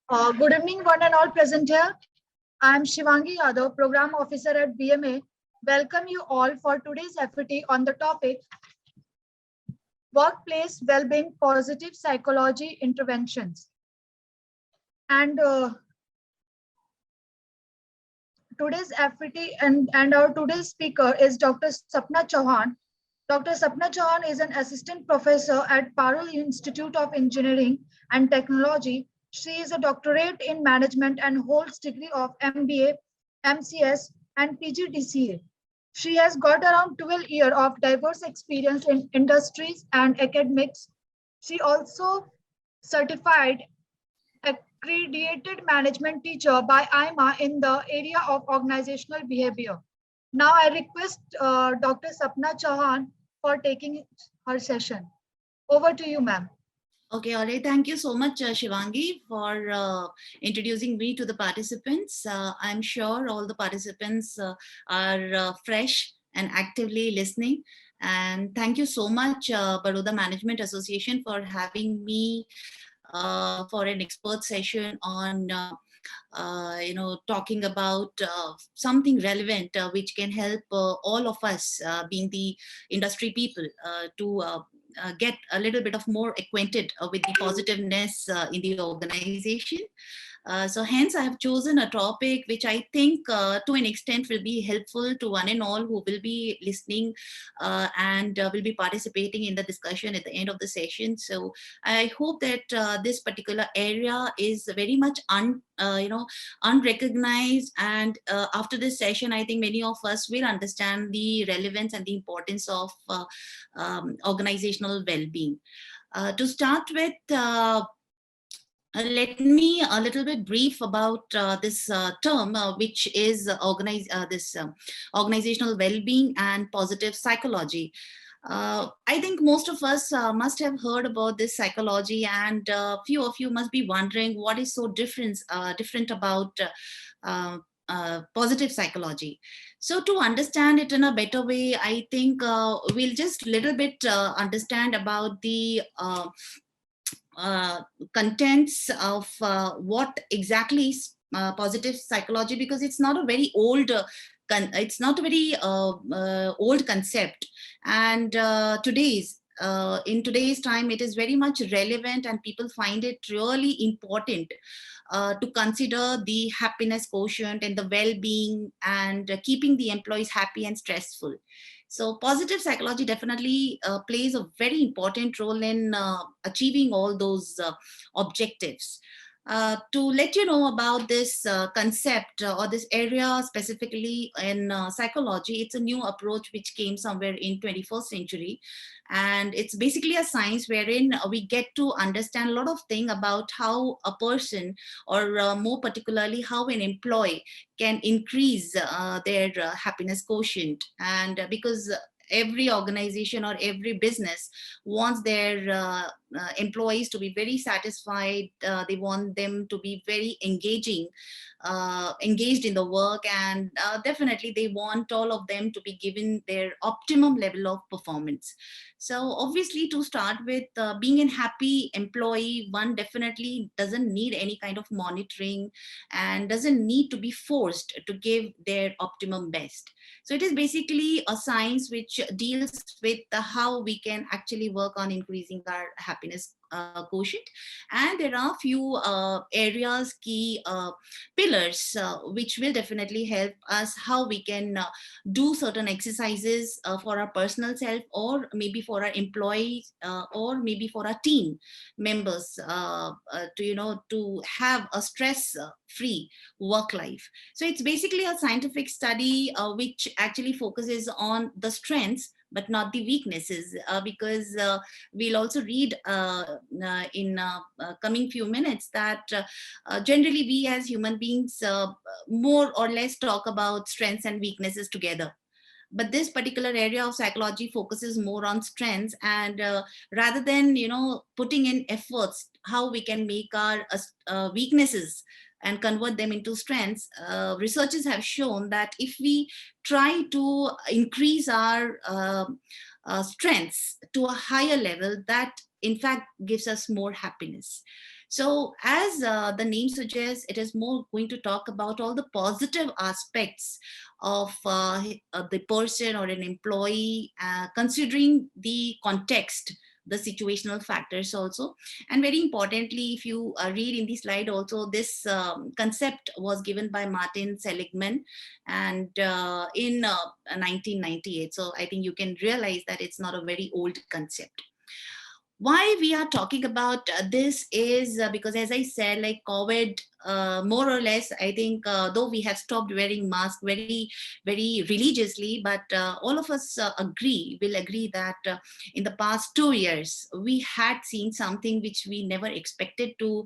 Good evening, one and all present here. I am Shivangi Yadav, Program Officer at BMA. Welcome you all for today's FET on the topic Workplace Wellbeing Positive Psychology Interventions. And today's FET and our today's speaker is Dr. Sapna Chauhan. Dr. Sapna Chauhan is an assistant professor at Parul Institute of Engineering and Technology. She is a doctorate in management and holds degree of MBA, MCS, and PGDCA. She has got around 12 years of diverse experience in industries and academics. She also certified Accredited Management Teacher by AIMA in the area of organizational behavior. Now I request Dr. Sapna Chauhan for taking her session. Over to you, ma'am. Okay, all right. Thank you so much, Shivangi, for introducing me to the participants. I'm sure all the participants are fresh and actively listening. And thank you so much, Baroda Management Association, for having me for an expert session on talking about something relevant which can help all of us being the industry people to get a little bit of more acquainted with the positiveness in the organization. So hence I have chosen a topic which I think to an extent will be helpful to one and all who will be listening and will be participating in the discussion at the end of the session. So I hope that this particular area is very much unrecognized, and after this session I think many of us will understand the relevance and the importance of organizational well-being. To start with, let me a little bit brief about this term, which is organizational well-being and positive psychology. I think most of us must have heard about this psychology, and few of you must be wondering what is so different about positive psychology. So to understand it in a better way, I think we'll just little bit understand about the contents of what exactly is positive psychology, because it's not a very old old concept, and in today's time it is very much relevant, and people find it really important to consider the happiness quotient and the well-being and keeping the employees happy and stressful. So positive psychology definitely plays a very important role in achieving all those objectives. To let you know about this concept or this area specifically in psychology, it's a new approach which came somewhere in 21st century. And it's basically a science wherein we get to understand a lot of things about how a person, or more particularly how an employee can increase their happiness quotient. And because every organization or every business wants their employees to be very satisfied, they want them to be very engaged in the work, and definitely they want all of them to be given their optimum level of performance. So obviously, to start with, being a happy employee, one definitely doesn't need any kind of monitoring and doesn't need to be forced to give their optimum best. So it is basically a science which deals with how we can actually work on increasing our happiness quotient. And there are few areas, key pillars, which will definitely help us how we can do certain exercises for our personal self, or maybe for our employees, or maybe for our team members, to have a stress free work life. So it's basically a scientific study which actually focuses on the strengths but not the weaknesses, because we'll also read in coming few minutes that generally we as human beings more or less talk about strengths and weaknesses together. But this particular area of psychology focuses more on strengths, and rather than putting in efforts how we can make our weaknesses and convert them into strengths, researchers have shown that if we try to increase our strengths to a higher level, that in fact gives us more happiness. So as the name suggests, it is more going to talk about all the positive aspects of the person or an employee, considering the context, the situational factors also. And very importantly, if you read in the slide also, this concept was given by Martin Seligman, and in 1998. So I think you can realize that it's not a very old concept. Why we are talking about this is because, as I said, like COVID, more or less, I think, though we have stopped wearing masks very religiously, but all of us will agree that in the past 2 years we had seen something which we never expected to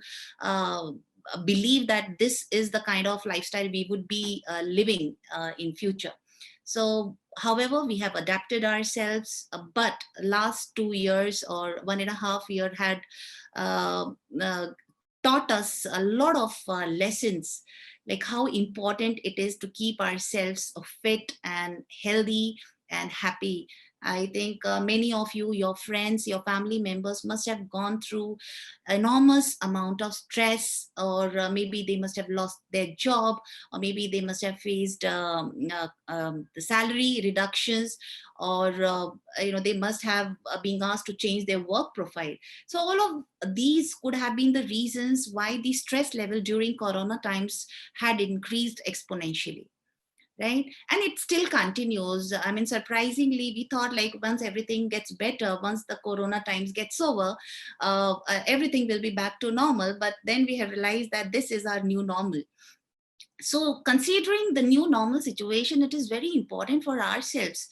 believe, that this is the kind of lifestyle we would be living in future. So however, we have adapted ourselves, but last 2 years or 1.5 year had uh, uh, taught us a lot of lessons, like how important it is to keep ourselves fit and healthy and happy. I think many of you, your friends, your family members must have gone through enormous amount of stress, or maybe they must have lost their job, or maybe they must have faced the salary reductions, or they must have been asked to change their work profile. So all of these could have been the reasons why the stress level during corona times had increased exponentially, right? And it still continues. I mean, surprisingly, we thought like once everything gets better, once the corona times gets over, everything will be back to normal. But then we have realized that this is our new normal. So considering the new normal situation, it is very important for ourselves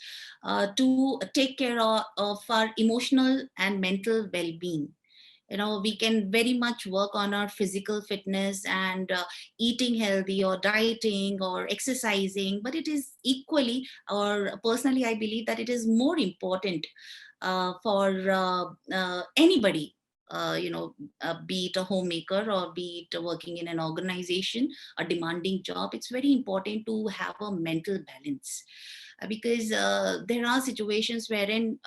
to take care of our emotional and mental well-being. We can very much work on our physical fitness and eating healthy or dieting or exercising, but it is equally, or personally I believe that it is more important for anybody, be it a homemaker or be it working in an organization, a demanding job. It's very important to have a mental balance, because there are situations wherein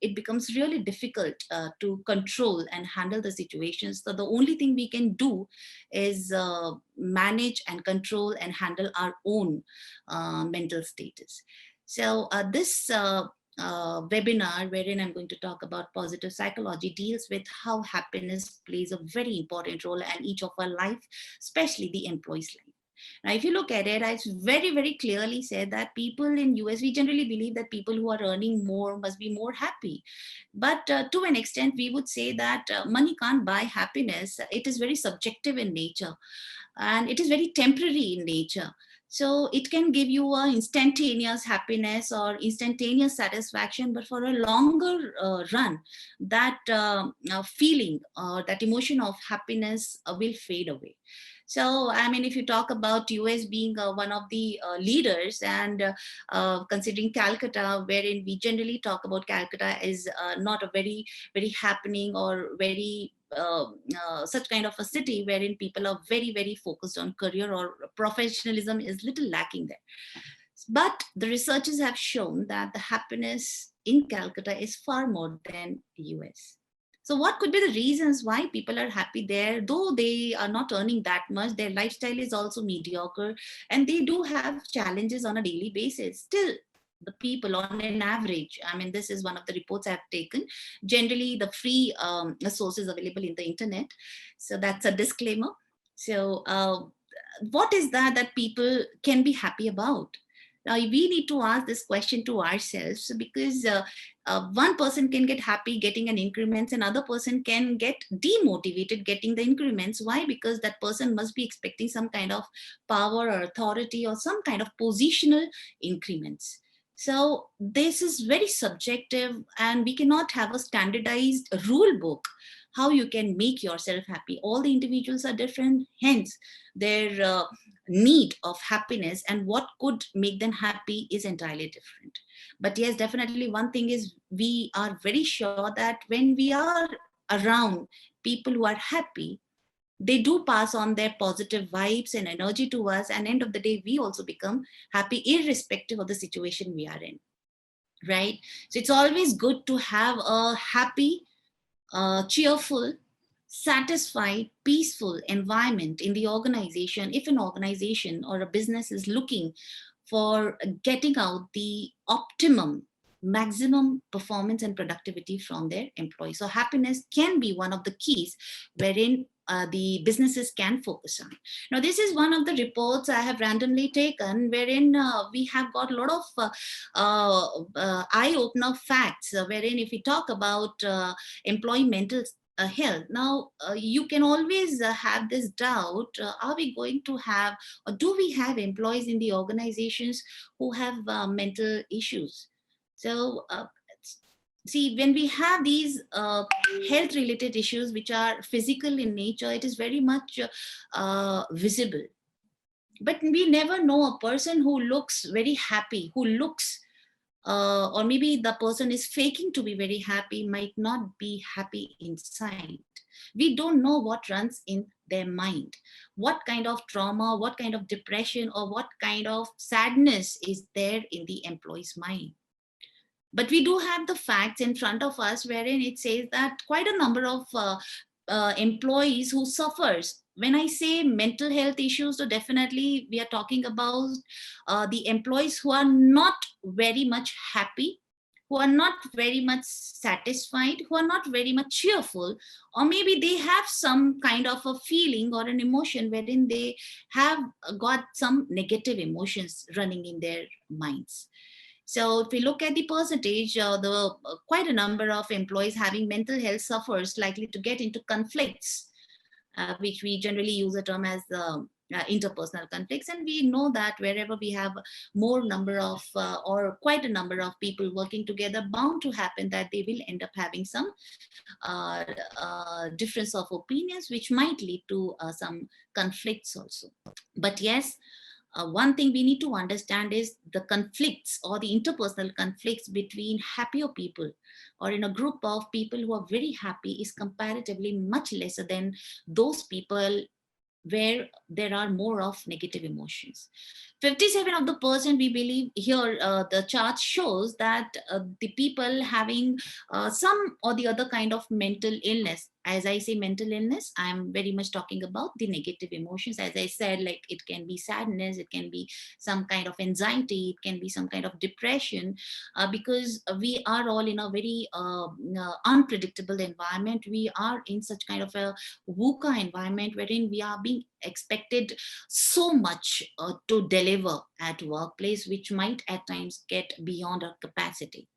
it becomes really difficult to control and handle the situations. So the only thing we can do is manage and control and handle our own mental status. So this webinar, wherein I'm going to talk about positive psychology, deals with how happiness plays a very important role in each of our life, especially the employee's life. Now, if you look at it, it's very clearly said that people in US, we generally believe that people who are earning more must be more happy. But to an extent, we would say that money can't buy happiness. It is very subjective in nature, and it is very temporary in nature. So it can give you a instantaneous happiness or instantaneous satisfaction, but for a longer run, that feeling or that emotion of happiness will fade away. So, I mean, if you talk about US being one of the leaders, and considering Calcutta, wherein we generally talk about Calcutta is not a very happening or very such kind of a city wherein people are very focused on career, or professionalism is little lacking there. But the researchers have shown that the happiness in Calcutta is far more than US. So what could be the reasons why people are happy there? Though they are not earning that much, their lifestyle is also mediocre, and they do have challenges on a daily basis. Still, the people on an average, I mean, this is one of the reports I've taken, generally the free sources available in the internet. So that's a disclaimer. So what is that people can be happy about? Now, we need to ask this question to ourselves, because one person can get happy getting an increments, another person can get demotivated getting the increments. Why? Because that person must be expecting some kind of power or authority or some kind of positional increments. So this is very subjective, and we cannot have a standardized rule book how you can make yourself happy. All the individuals are different, hence their need of happiness and what could make them happy is entirely different. But yes, definitely one thing is, we are very sure that when we are around people who are happy, they do pass on their positive vibes and energy to us, and end of the day we also become happy irrespective of the situation we are in, right? So it's always good to have a happy, cheerful, satisfied, peaceful environment in the organization, if an organization or a business is looking for getting out the optimum, maximum performance and productivity from their employees. So happiness can be one of the keys wherein the businesses can focus on. Now, this is one of the reports I have randomly taken, wherein we have got a lot of eye-opener facts, wherein if we talk about employee mental health. Now, you can always have this doubt, are we going to have, or do we have employees in the organizations who have mental issues? So, see, when we have these health related issues which are physical in nature, it is very much visible. But we never know a person who looks very happy, who looks or maybe the person is faking to be very happy, might not be happy inside. We don't know what runs in their mind, what kind of trauma, what kind of depression, or what kind of sadness is there in the employee's mind. But we do have the facts in front of us wherein it says that quite a number of employees who suffers. When I say mental health issues, so definitely we are talking about the employees who are not very much happy, who are not very much satisfied, who are not very much cheerful, or maybe they have some kind of a feeling or an emotion wherein they have got some negative emotions running in their minds. So if we look at the percentage, quite a number of employees having mental health suffers likely to get into conflicts, which we generally use a term as interpersonal conflicts. And we know that wherever we have more number of or quite a number of people working together, bound to happen that they will end up having some difference of opinions, which might lead to some conflicts also. But yes, one thing we need to understand is the conflicts or the interpersonal conflicts between happier people or in a group of people who are very happy is comparatively much lesser than those people where there are more of negative emotions. 57% we believe here, the chart shows that the people having some or the other kind of mental illness. As I say mental illness, I'm very much talking about the negative emotions. As I said, like it can be sadness, it can be some kind of anxiety, it can be some kind of depression, because we are all in a very unpredictable environment. We are in such kind of a VUCA environment wherein we are being expected so much to deliver at workplace, which might at times get beyond our capacity.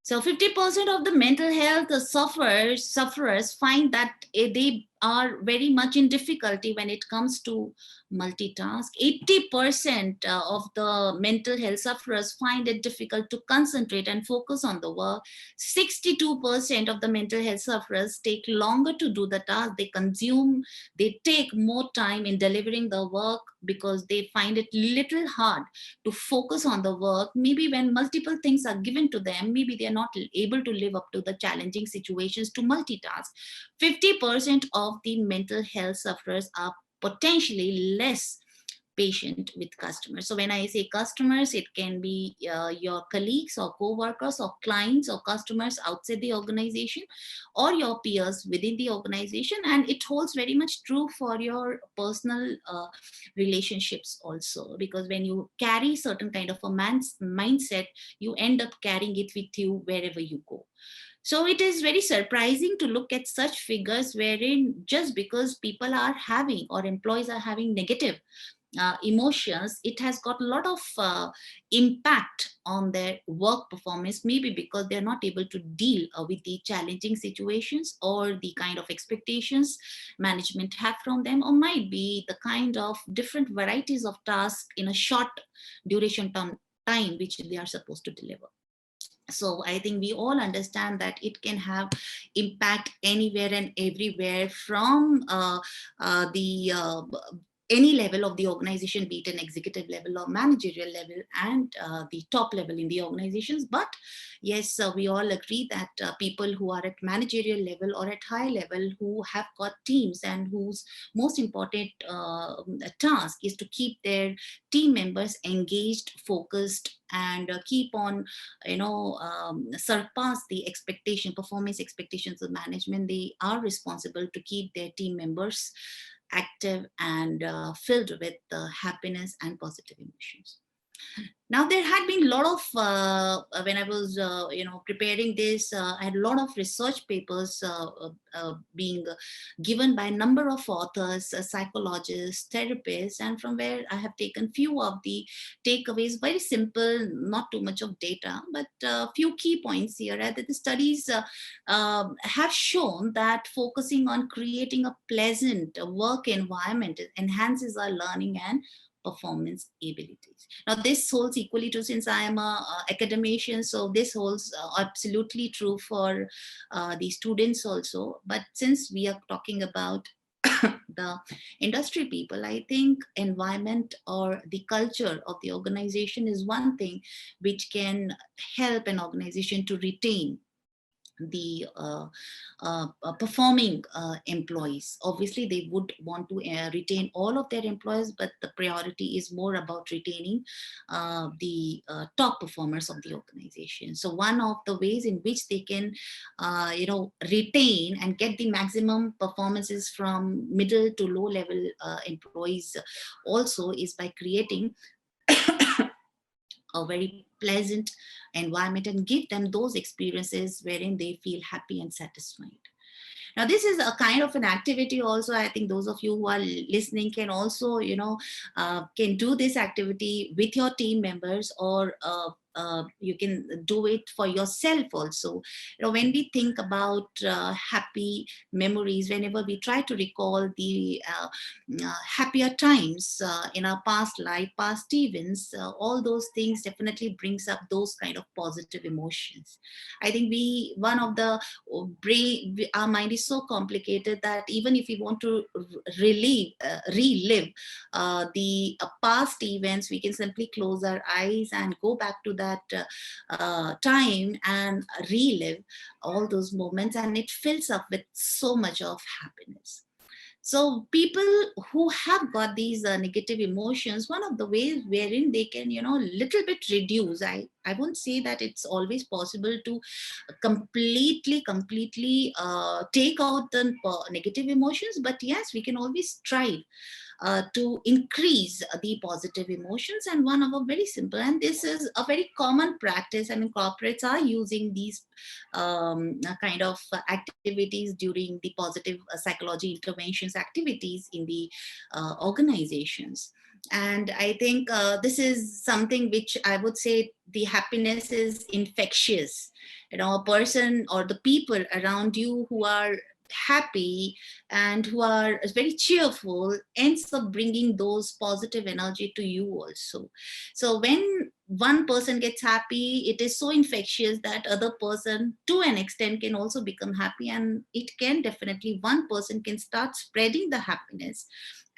So 50% of the mental health sufferers find that they are very much in difficulty when it comes to multitask. 80% of the mental health sufferers find it difficult to concentrate and focus on the work. 62% of the mental health sufferers take longer to do the task. They take more time in delivering the work because they find it little hard to focus on the work. Maybe when multiple things are given to them, maybe they are not able to live up to the challenging situations to multitask. 50% of the mental health sufferers are potentially less patient with customers. So when I say customers, it can be your colleagues or co-workers or clients or customers outside the organization or your peers within the organization. And it holds very much true for your personal relationships also, because when you carry certain kind of a mindset, you end up carrying it with you wherever you go. So it is very surprising to look at such figures wherein just because people are having or employees are having negative emotions, it has got a lot of impact on their work performance, maybe because they're not able to deal with the challenging situations or the kind of expectations management have from them, or might be the kind of different varieties of tasks in a short duration time which they are supposed to deliver. So I think we all understand that it can have impact anywhere and everywhere, from the any level of the organization, be it an executive level or managerial level, and the top level in the organizations. But yes, we all agree that people who are at managerial level or at high level, who have got teams and whose most important task is to keep their team members engaged, focused, and keep on, surpass the performance expectations of management. They are responsible to keep their team members active and filled with happiness and positive emotions. Now, there had been a lot of, when I was, preparing this, I had a lot of research papers being given by a number of authors, psychologists, therapists, and from where I have taken few of the takeaways, very simple, not too much of data, but a few key points here. That the studies have shown that focusing on creating a pleasant work environment enhances our learning and performance abilities. Now, this holds equally true, since I am a academician, so this holds absolutely true for the students also. But since we are talking about the industry people, I think environment or the culture of the organization is one thing which can help an organization to retain the performing employees. Obviously, they would want to retain all of their employees, but the priority is more about retaining the top performers of the organization. So one of the ways in which they can, retain and get the maximum performances from middle to low level employees also is by creating a very pleasant environment and give them those experiences wherein they feel happy and satisfied. Now, this is a kind of an activity also. I think those of you who are listening can also, can do this activity with your team members, or you can do it for yourself also. When we think about happy memories, whenever we try to recall the happier times in our past life, past events, all those things definitely brings up those kind of positive emotions. I think one of the our mind is so complicated that even if we want to relive the past events, we can simply close our eyes and go back to that time and relive all those moments, and it fills up with so much of happiness. So people who have got these negative emotions, one of the ways wherein they can, little bit reduce, I won't say that it's always possible to completely take out the negative emotions, but yes, we can always strive to increase the positive emotions. And one of a very simple, and this is a very common practice, I mean, corporates are using these kind of activities during the positive psychology interventions activities in the organizations. And I think this is something which I would say the happiness is infectious. A person or the people around you who are happy and who are very cheerful ends up bringing those positive energy to you also. So when one person gets happy, it is so infectious that other person to an extent can also become happy, and it can definitely, one person can start spreading the happiness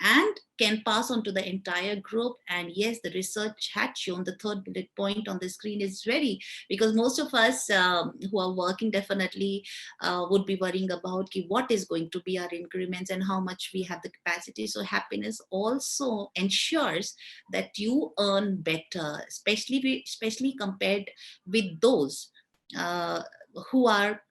and can pass on to the entire group. And yes, the research had shown, the third bullet point on the screen is very, because most of us who are working definitely would be worrying about what is going to be our increments and how much we have the capacity. So happiness also ensures that you earn better, especially compared with those who are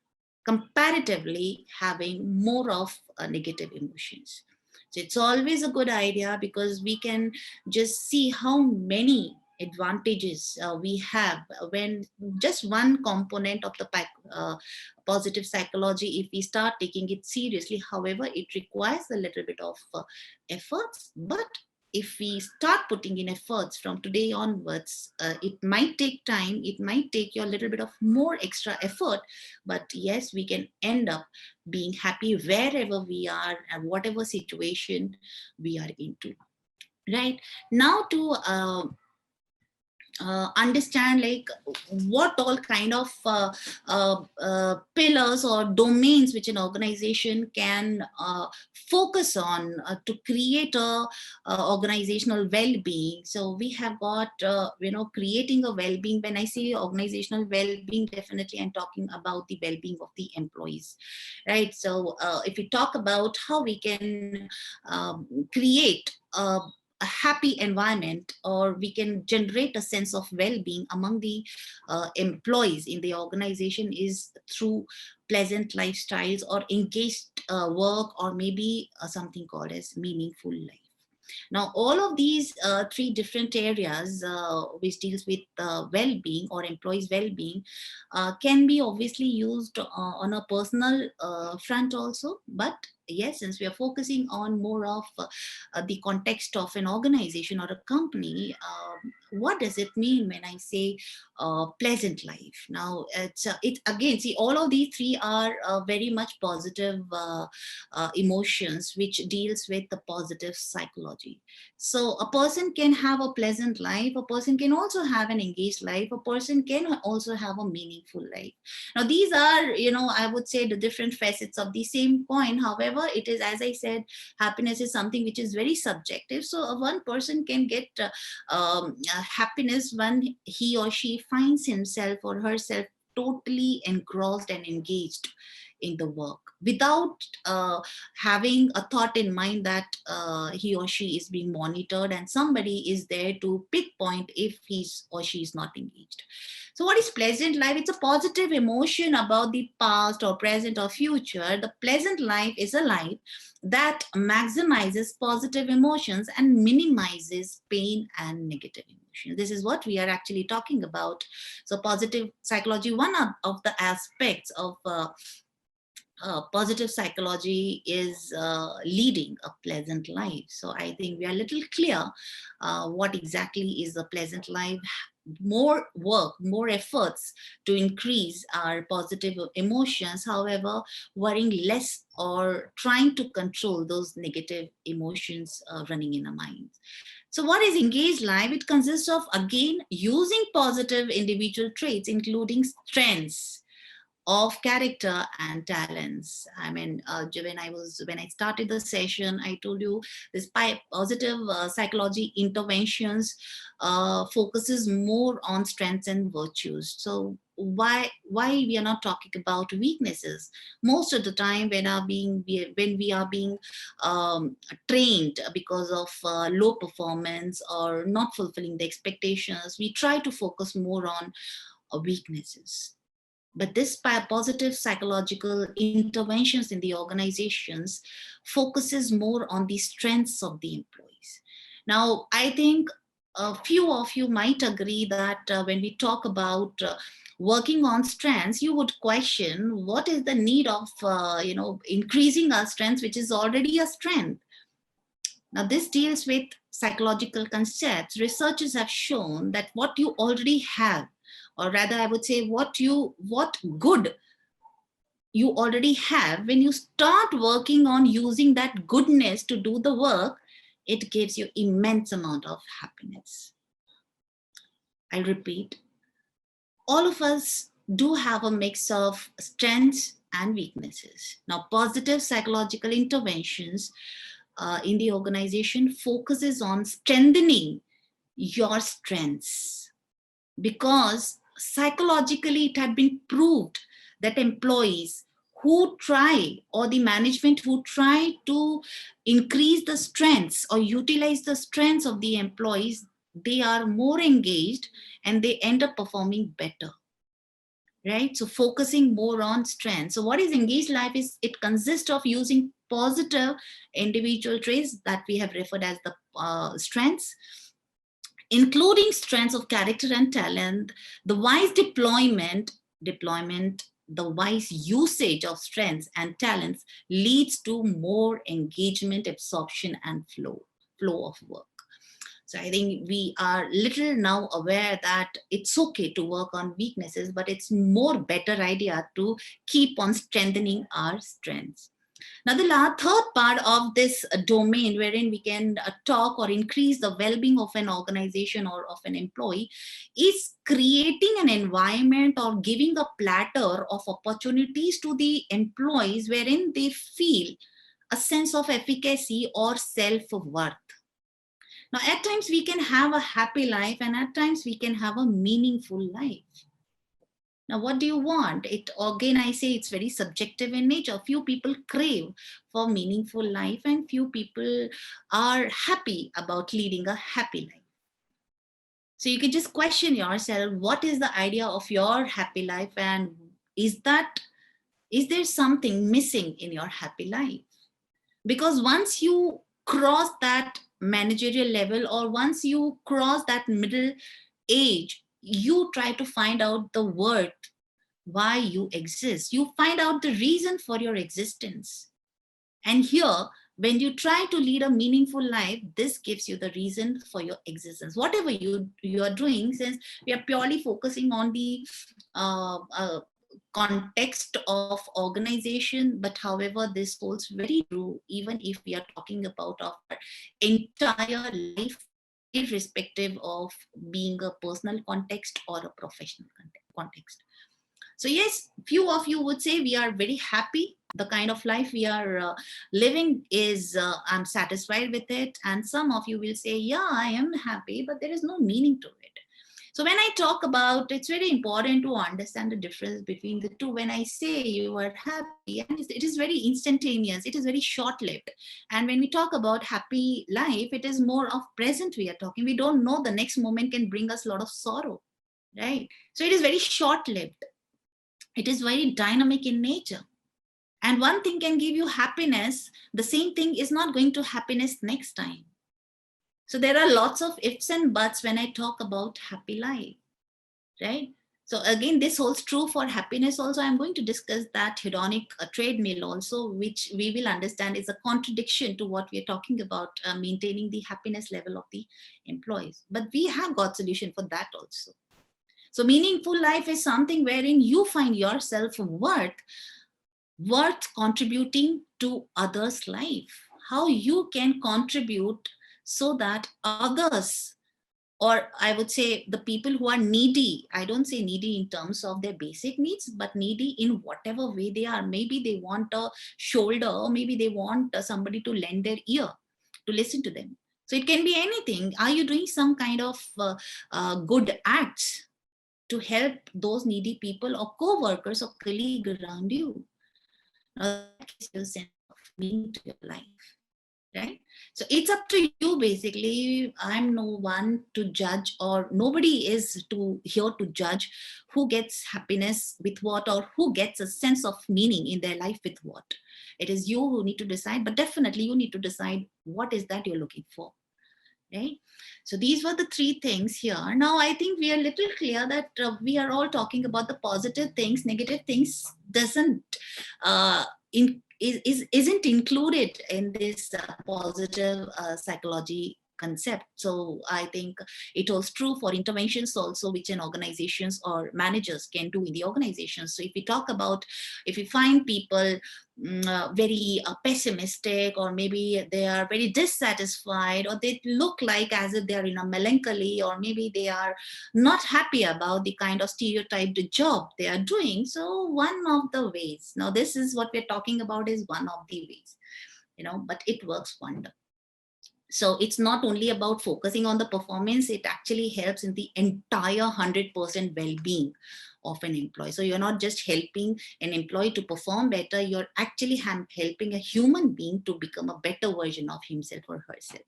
comparatively having more of negative emotions. So it's always a good idea, because we can just see how many advantages we have when just one component of the positive psychology, if we start taking it seriously. However, it requires a little bit of efforts, but if we start putting in efforts from today onwards, it might take time, it might take you a little bit of more extra effort, but yes, we can end up being happy wherever we are and whatever situation we are into. Right now, to understand like what all kind of pillars or domains which an organization can focus on to create a organizational well-being. So we have got creating a well-being. When I say organizational well-being, definitely I'm talking about the well-being of the employees, right? So if we talk about how we can create a happy environment, or we can generate a sense of well-being among the employees in the organization, is through pleasant lifestyles or engaged work, or maybe something called as meaningful life. Now, all of these three different areas which deals with well-being or employees' well-being can be obviously used on a personal front also. But yes, since we are focusing on more of the context of an organization or a company, what does it mean when I say pleasant life? Now, it again, see, all of these three are very much positive emotions, which deals with the positive psychology. So a person can have a pleasant life, a person can also have an engaged life, a person can also have a meaningful life. Now these are, I would say, the different facets of the same coin. However, it is, as I said, happiness is something which is very subjective. So one person can get happiness when he or she finds himself or herself totally engrossed and engaged in the work, without having a thought in mind that he or she is being monitored and somebody is there to pinpoint if he's or she is not engaged. So what is pleasant life? It's a positive emotion about the past or present or future. The pleasant life is a life that maximizes positive emotions and minimizes pain and negative emotions. This is what we are actually talking about. So positive psychology, one of the aspects of positive psychology is leading a pleasant life. So I think we are a little clear what exactly is a pleasant life. More work, more efforts to increase our positive emotions, however, worrying less or trying to control those negative emotions running in our minds. So what is engaged life? It consists of, again, using positive individual traits, including strengths of character and talents. I mean, when I started the session, I told you this positive psychology interventions focuses more on strengths and virtues. So why we are not talking about weaknesses? Most of the time, when we are being trained because of low performance or not fulfilling the expectations, we try to focus more on weaknesses. But this positive psychological interventions in the organizations focuses more on the strengths of the employees. Now, I think a few of you might agree that when we talk about working on strengths, you would question what is the need of increasing our strengths, which is already a strength. Now, this deals with psychological concepts. Researchers have shown that what you already have, or rather I would say what good you already have, when you start working on using that goodness to do the work, it gives you immense amount of happiness. I repeat, all of us do have a mix of strengths and weaknesses. Now, positive psychological interventions in the organization focuses on strengthening your strengths, because psychologically it had been proved that employees who try, or the management who try to increase the strengths or utilize the strengths of the employees, they are more engaged and they end up performing better. Right? So focusing more on strengths. So what is engaged life is, it consists of using positive individual traits that we have referred as the strengths, including strengths of character and talent. The wise deployment, the wise usage of strengths and talents leads to more engagement, absorption, and flow of work. So I think we are little now aware that it's okay to work on weaknesses, but it's more better idea to keep on strengthening our strengths. Now, the third part of this domain wherein we can talk or increase the well-being of an organization or of an employee is creating an environment or giving a platter of opportunities to the employees wherein they feel a sense of efficacy or self-worth. Now, at times we can have a happy life and at times we can have a meaningful life. Now, what do you want? It again, I say it's very subjective in nature. Few people crave for meaningful life and few people are happy about leading a happy life. So you can just question yourself, what is the idea of your happy life and is there something missing in your happy life? Because once you cross that managerial level or once you cross that middle age, you try to find out the worth why you exist. You find out the reason for your existence. And here, when you try to lead a meaningful life, this gives you the reason for your existence. Whatever you are doing, since we are purely focusing on the context of organization, but however, this holds very true even if we are talking about our entire life, irrespective of being a personal context or a professional context. So yes, few of you would say we are very happy. The kind of life we are living is, I'm satisfied with it. And some of you will say, yeah, I am happy, but there is no meaning to it. So when I talk about, it's very important to understand the difference between the two. When I say you are happy, and it is very instantaneous, it is very short-lived. And when we talk about happy life, it is more of present we are talking. We don't know the next moment can bring us a lot of sorrow, right? So it is very short-lived. It is very dynamic in nature. And one thing can give you happiness, the same thing is not going to happiness next time. So there are lots of ifs and buts when I talk about happy life, right? So again, this holds true for happiness also. I'm going to discuss that hedonic treadmill also, which we will understand is a contradiction to what we're talking about, maintaining the happiness level of the employees. But we have got solution for that also. So meaningful life is something wherein you find yourself worth contributing to others' life. How you can contribute so that others, or I would say the people who are needy, I don't say needy in terms of their basic needs, but needy in whatever way they are. Maybe they want a shoulder, or maybe they want somebody to lend their ear to listen to them. So it can be anything. Are you doing some kind of good acts to help those needy people or co-workers or colleagues around you? Now that gives you a sense of meaning to your life, right? So it's up to you basically. I'm no one to judge, or nobody is here to judge who gets happiness with what or who gets a sense of meaning in their life with what. It is you who need to decide, but definitely you need to decide what is that you're looking for. Right? So these were the three things here. Now I think we are a little clear that we are all talking about the positive things. Negative things doesn't isn't included in this positive psychology concept. So I think it holds true for interventions also, which an organizations or managers can do in the organizations. So if we talk about, if we find people very pessimistic, or maybe they are very dissatisfied, or they look like as if they are in a melancholy, or maybe they are not happy about the kind of stereotyped job they are doing. So one of the ways, now this is what we're talking about, is one of the ways, but it works wonder. So it's not only about focusing on the performance, it actually helps in the entire 100% well-being of an employee. So you're not just helping an employee to perform better, you're actually helping a human being to become a better version of himself or herself.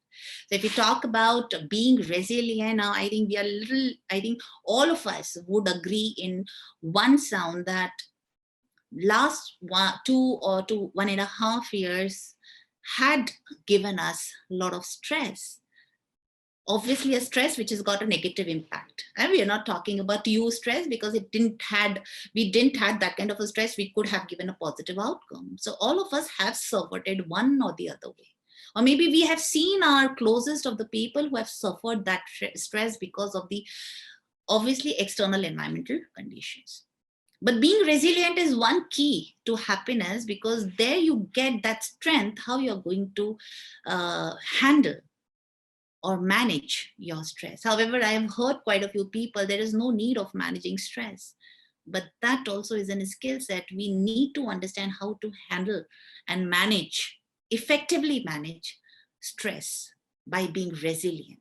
So if you talk about being resilient, I think all of us would agree in one sound that last 2 to 1.5 years had given us a lot of stress. Obviously a stress which has got a negative impact, and we are not talking about you stress, because we didn't have that kind of a stress we could have given a positive outcome. So all of us have suffered one or the other way, or maybe we have seen our closest of the people who have suffered that stress because of the obviously external environmental conditions. But being resilient is one key to happiness, because there you get that strength how you're going to handle or manage your stress. However, I have heard quite a few people, there is no need of managing stress. But that also is a skill set. We need to understand how to handle and manage, effectively manage stress by being resilient.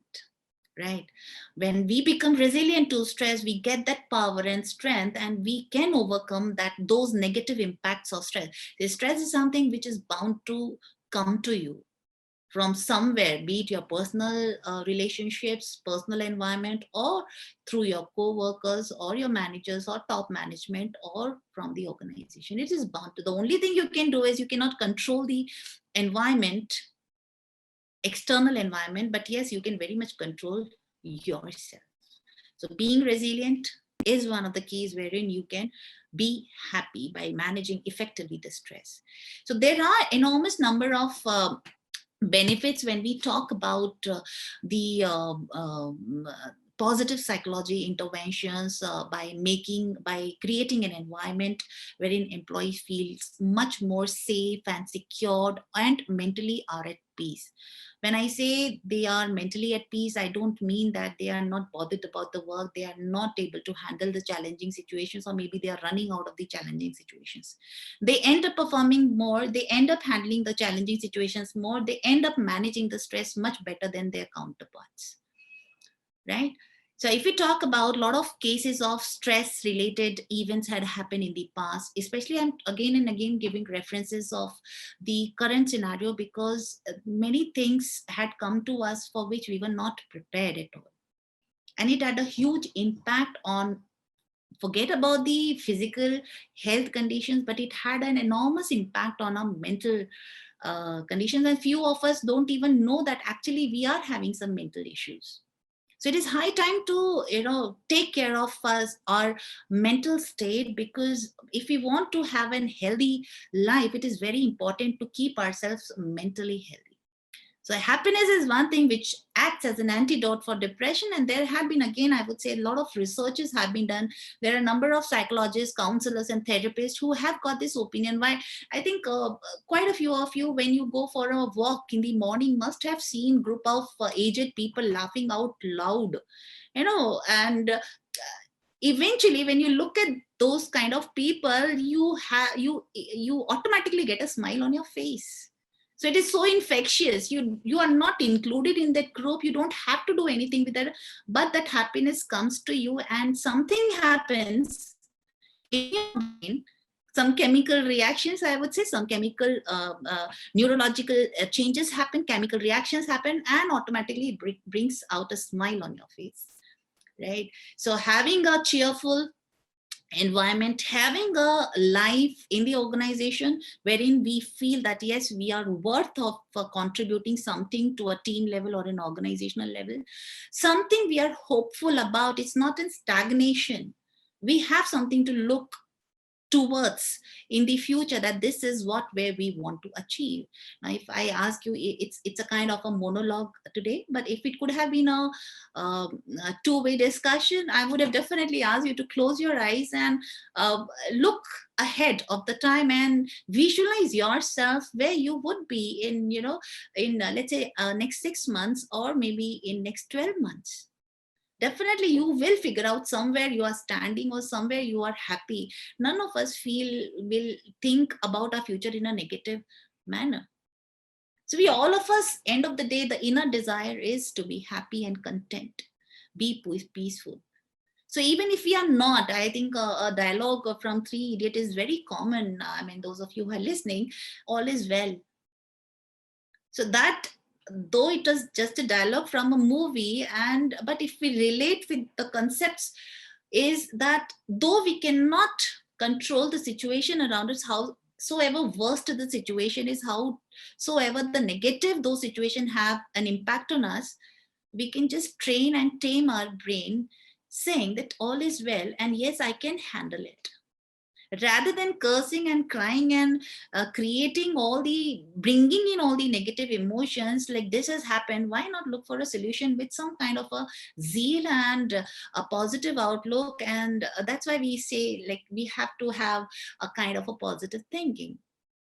Right? When we become resilient to stress, we get that power and strength, and we can overcome those negative impacts of stress. The stress is something which is bound to come to you from somewhere, be it your personal relationships, personal environment, or through your co-workers or your managers or top management, or from the organization. It is bound to. The only thing you can do is you cannot control the environment, external environment, but yes, you can very much control yourself. So being resilient is one of the keys wherein you can be happy by managing effectively the stress. So there are enormous number of benefits when we talk about the positive psychology interventions, by creating an environment wherein employees feel much more safe and secured and mentally are at peace. When I say they are mentally at peace, I don't mean that they are not bothered about the work, they are not able to handle the challenging situations, or maybe they are running out of the challenging situations. They end up performing more, they end up handling the challenging situations more, they end up managing the stress much better than their counterparts, right? So if we talk about a lot of cases of stress related events had happened in the past, especially I'm again and again giving references of the current scenario, because many things had come to us for which we were not prepared at all. And it had a huge impact on, forget about the physical health conditions, but it had an enormous impact on our mental conditions. And few of us don't even know that actually we are having some mental issues. So it is high time to, take care of us, our mental state, because if we want to have a healthy life, it is very important to keep ourselves mentally healthy. So happiness is one thing which acts as an antidote for depression. And there have been, again, I would say a lot of researches have been done. There are a number of psychologists, counselors, and therapists who have got this opinion. Why? I think quite a few of you, when you go for a walk in the morning, must have seen group of aged people laughing out loud, and eventually when you look at those kind of people, you automatically get a smile on your face. So it is so infectious. You are not included in that group, you don't have to do anything with that, but that happiness comes to you, and something happens in your brain, some chemical reactions, I would say, some chemical neurological changes happen, chemical reactions happen, and automatically it brings out a smile on your face, right? So having a cheerful environment, having a life in the organization wherein we feel that yes, we are worth of contributing something to a team level or an organizational level, something we are hopeful about. It's not in stagnation. We have something to look towards in the future, that this is what where we want to achieve. Now if I ask you, it's a kind of a monologue today, but if it could have been a two-way discussion, I would have definitely asked you to close your eyes and look ahead of the time and visualize yourself where you would be in, in let's say next 6 months, or maybe in next 12 months. Definitely you will figure out somewhere you are standing or somewhere you are happy. None of us will think about our future in a negative manner. So we, all of us, end of the day, the inner desire is to be happy and content, be peaceful. So even if we are not, I think a dialogue from Three Idiot is very common. I mean, those of you who are listening, all is well. So that, though it was just a dialogue from a movie, but if we relate with the concepts, is that though we cannot control the situation around us, howsoever worst the situation is, howsoever the negative those situations have an impact on us, we can just train and tame our brain, saying that all is well and yes, I can handle it. rather than cursing and crying and bringing in all the negative emotions, like this has happened, why not look for a solution with some kind of a zeal and a positive outlook? And that's why we say, like, we have to have a kind of a positive thinking.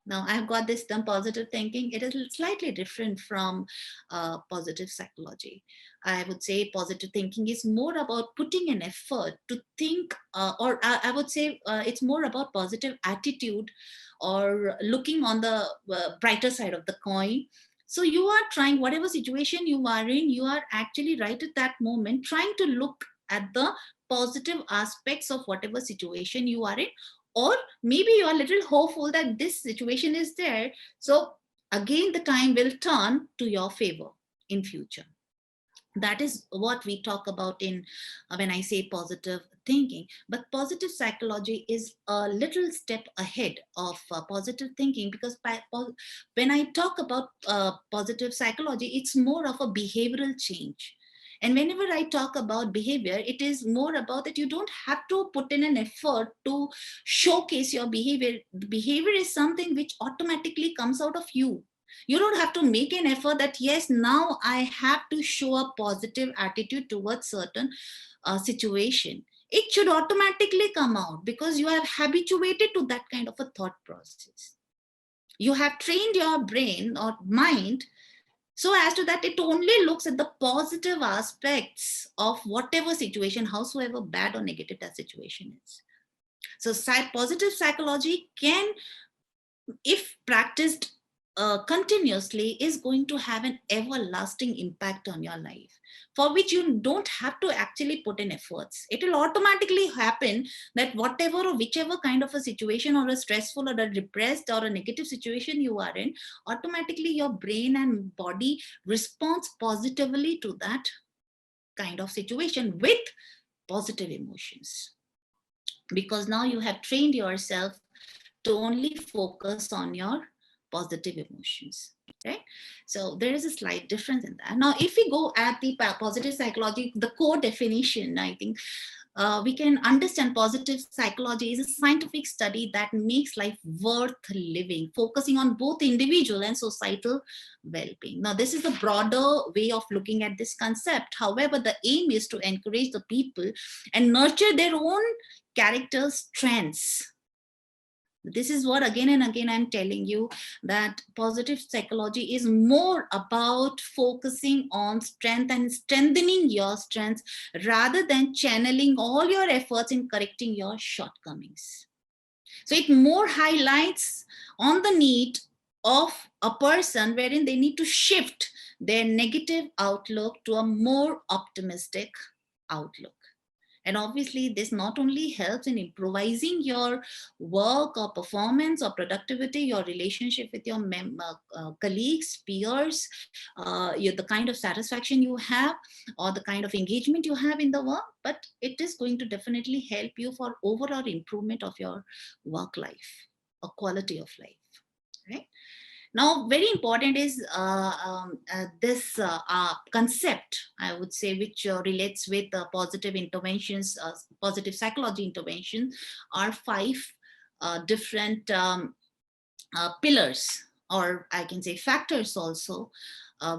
Now, I've got this term positive thinking. It is slightly different from positive psychology. I would say positive thinking is more about putting an effort to think, or I would say it's more about positive attitude, or looking on the brighter side of the coin. So you are trying, whatever situation you are in, you are actually right at that moment trying to look at the positive aspects of whatever situation you are in, or maybe you are a little hopeful that this situation is there, so again the time will turn to your favor in future. That is what we talk about in when I say positive thinking. But positive psychology is a little step ahead of positive thinking, because when I talk about positive psychology, it's more of a behavioral change. And whenever I talk about behavior, it is more about that you don't have to put in an effort to showcase your behavior. The behavior is something which automatically comes out of you. You don't have to make an effort that, yes, now I have to show a positive attitude towards certain situation. It should automatically come out because you are habituated to that kind of a thought process. You have trained your brain or mind so as to that it only looks at the positive aspects of whatever situation, howsoever bad or negative that situation is. So positive psychology can, if practiced continuously, is going to have an everlasting impact on your life, for which you don't have to actually put in efforts. It will automatically happen that whatever or whichever kind of a situation, or a stressful or a depressed or a negative situation you are in, automatically your brain and body responds positively to that kind of situation with positive emotions, because now you have trained yourself to only focus on your positive emotions, right? So there is a slight difference in that. Now, if we go at the positive psychology, the core definition, I think we can understand positive psychology is a scientific study that makes life worth living, focusing on both individual and societal well-being. Now, this is a broader way of looking at this concept. However, the aim is to encourage the people and nurture their own character strengths. This is what again and again I'm telling you, that positive psychology is more about focusing on strength and strengthening your strengths, rather than channeling all your efforts in correcting your shortcomings. So it more highlights on the need of a person wherein they need to shift their negative outlook to a more optimistic outlook. And obviously, this not only helps in improvising your work or performance or productivity, your relationship with your colleagues, peers, the kind of satisfaction you have, or the kind of engagement you have in the work, but it is going to definitely help you for overall improvement of your work life or quality of life, right? Now, very important is this concept, I would say, which relates with positive interventions, positive psychology interventions, are 5 different pillars, or I can say factors also,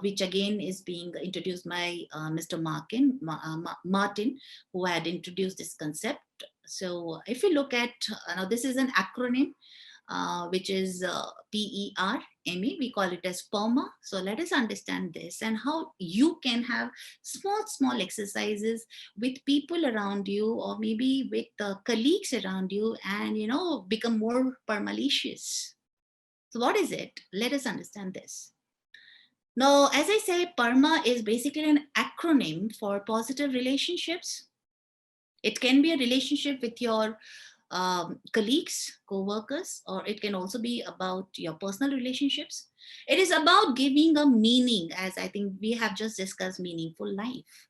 which again is being introduced by Mr. Martin, who had introduced this concept. So if you look at, now this is an acronym, which is PERMA. We call it as PERMA. So let us understand this and how you can have small exercises with people around you, or maybe with colleagues around you, and become more permalicious. So what is it? Let us understand this. Now, as I say, PERMA is basically an acronym for positive relationships. It can be a relationship with your colleagues, co-workers, or it can also be about your personal relationships. It is about giving a meaning, as I think we have just discussed, meaningful life.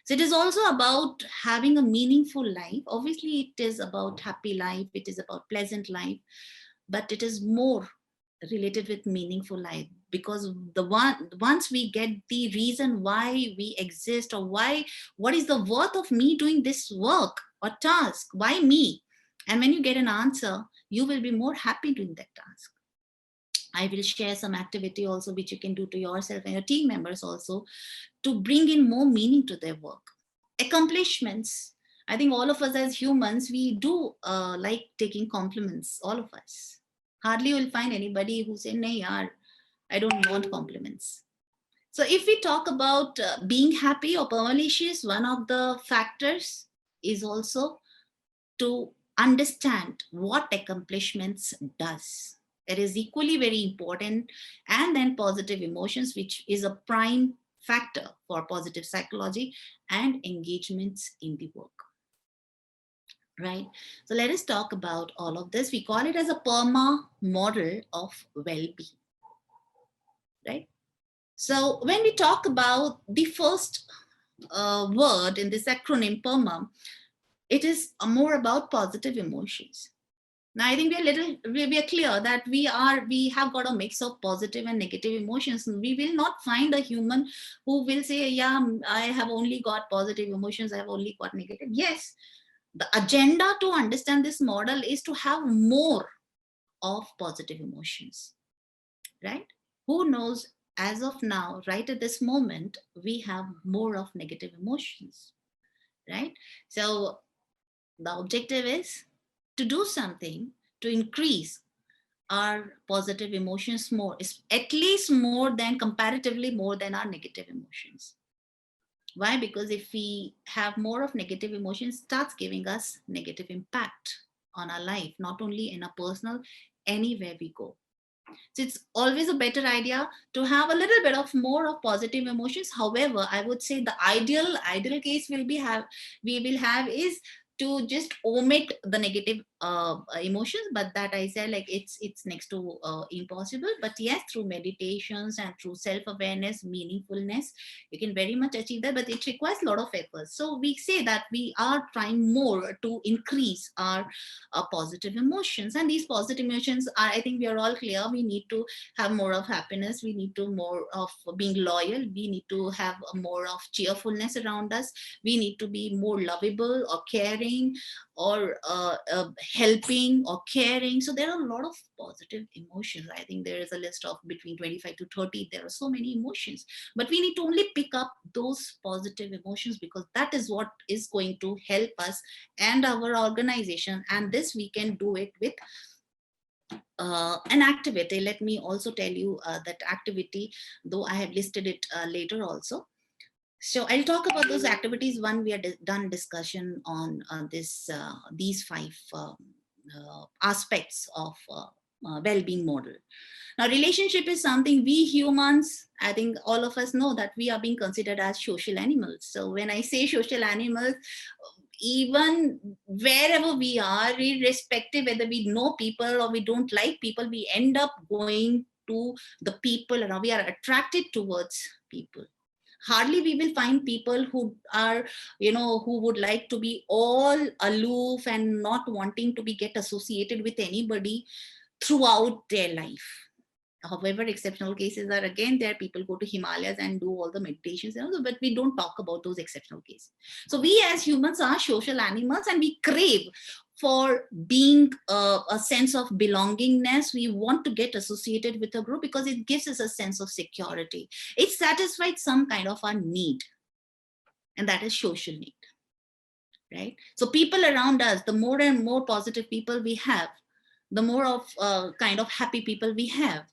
So it is also about having a meaningful life. Obviously, it is about happy life, it is about pleasant life, but it is more related with meaningful life, because once we get the reason why we exist, or what is the worth of me doing this work or task, why me, And when you get an answer, you will be more happy doing that task. I will share some activity also which you can do to yourself and your team members also to bring in more meaning to their work. Accomplishments. I think all of us as humans, we do like taking compliments, all of us. Hardly you will find anybody who say, "Nahi yaar, I don't want compliments." So if we talk about being happy or malicious, one of the factors is also to understand what accomplishments does. It is equally very important. And then positive emotions, which is a prime factor for positive psychology and engagements in the work. Right. So let us talk about all of this. We call it as a PERMA model of well-being. Right. So when we talk about the first word in this acronym PERMA, it is more about positive emotions. Now I think we are clear that we have got a mix of positive and negative emotions. We will not find a human who will say, yeah, I have only got positive emotions, I have only got negative. Yes, the agenda to understand this model is to have more of positive emotions, right? Who knows, as of now, right at this moment, we have more of negative emotions, right? So the objective is to do something to increase our positive emotions more, at least more than, comparatively more than our negative emotions. Why? Because if we have more of negative emotions, it starts giving us negative impact on our life, not only in our personal, anywhere we go. So it's always a better idea to have a little bit of more of positive emotions. However, I would say the ideal case we will have is to just omit the negative emotions, but that I said, like, it's next to impossible. But yes, through meditations and through self-awareness, meaningfulness, you can very much achieve that, but it requires a lot of effort. So we say that we are trying more to increase our positive emotions, and these positive emotions are, I think we are all clear, we need to have more of happiness, we need to more of being loyal, we need to have more of cheerfulness around us, we need to be more lovable or caring or helping or caring. So there are a lot of positive emotions. I think there is a list of between 25 to 30. There are so many emotions, but we need to only pick up those positive emotions, because that is what is going to help us and our organization. And this we can do it with an activity. Let me also tell you that activity, though I have listed it later also. So I'll talk about those activities. One, we had done discussion on these five aspects of well-being model. Now, relationship is something we humans, I think all of us know that we are being considered as social animals. So when I say social animals, even wherever we are, irrespective whether we know people or we don't like people, we end up going to the people around. We are attracted towards people. Hardly we will find people who are, who would like to be all aloof and not wanting to be get associated with anybody throughout their life. However, exceptional cases are, again, there people go to Himalayas and do all the meditations, but we don't talk about those exceptional cases. So we as humans are social animals, and we crave for being a sense of belongingness. We want to get associated with a group because it gives us a sense of security. It satisfies some kind of our need, and that is social need, right? So people around us, the more and more positive people we have, the more of kind of happy people we have,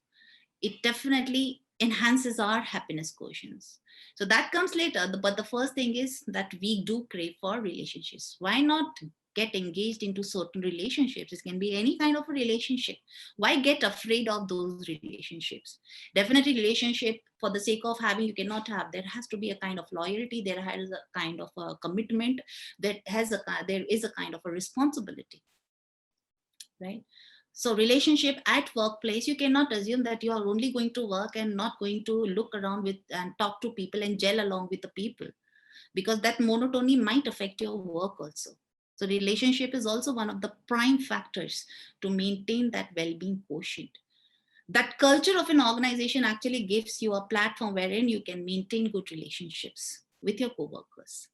it definitely enhances our happiness quotients. So that comes later, but the first thing is that we do crave for relationships. Why not get engaged into certain relationships? It can be any kind of a relationship. Why get afraid of those relationships? Definitely relationship for the sake of having, you cannot have. There has to be a kind of loyalty, there has a kind of a commitment, there is a kind of a responsibility, right? So relationship at workplace, you cannot assume that you are only going to work and not going to look around with and talk to people and gel along with the people, because that monotony might affect your work also. So relationship is also one of the prime factors to maintain that well-being quotient. That culture of an organization actually gives you a platform wherein you can maintain good relationships with your co-workers.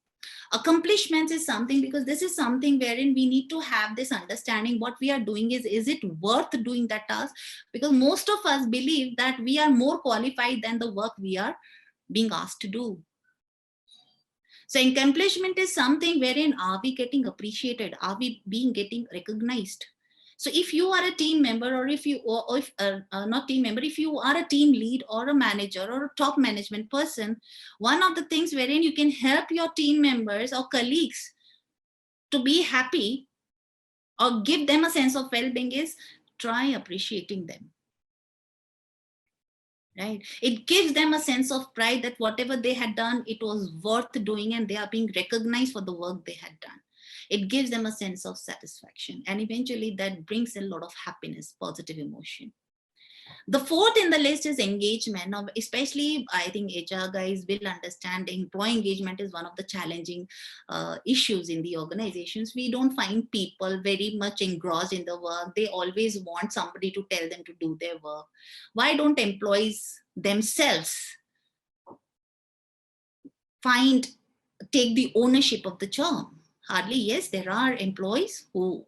Accomplishments is something, because this is something wherein we need to have this understanding what we are doing is it worth doing that task, because most of us believe that we are more qualified than the work we are being asked to do. So accomplishment is something wherein are we getting appreciated, are we getting recognized. So if you are a team member, or if you, or if not team member, if you are a team lead or a manager or a top management person, one of the things wherein you can help your team members or colleagues to be happy or give them a sense of well-being is try appreciating them. Right? It gives them a sense of pride that whatever they had done, it was worth doing, and they are being recognized for the work they had done. It gives them a sense of satisfaction, and eventually that brings a lot of happiness, positive emotion. The fourth in the list is engagement. Now, especially I think HR guys will understand employee engagement is one of the challenging issues in the organizations. We don't find people very much engrossed in the work. They always want somebody to tell them to do their work. Why don't employees themselves take the ownership of the job? Hardly, yes, there are employees who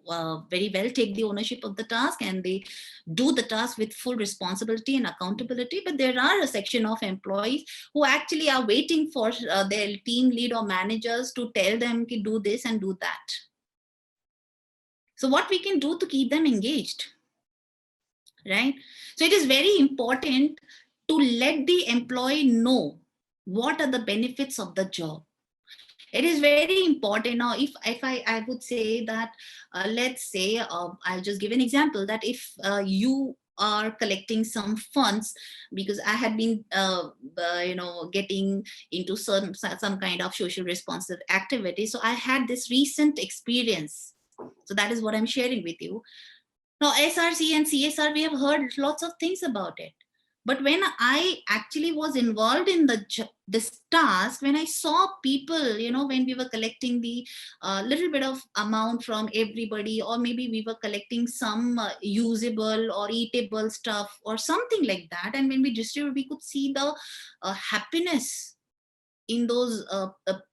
very well take the ownership of the task, and they do the task with full responsibility and accountability. But there are a section of employees who actually are waiting for their team lead or managers to tell them to do this and do that. So what we can do to keep them engaged, right? So it is very important to let the employee know what are the benefits of the job. It is very important. Now, if I would say that, let's say, I'll just give an example, that if you are collecting some funds, because I had been, getting into some kind of social responsive activity. So I had this recent experience. So that is what I'm sharing with you. Now, SRC and CSR, we have heard lots of things about it. But when I actually was involved in this task, when I saw people, when we were collecting the little bit of amount from everybody, or maybe we were collecting some usable or eatable stuff or something like that. And when we distributed, we could see the happiness in those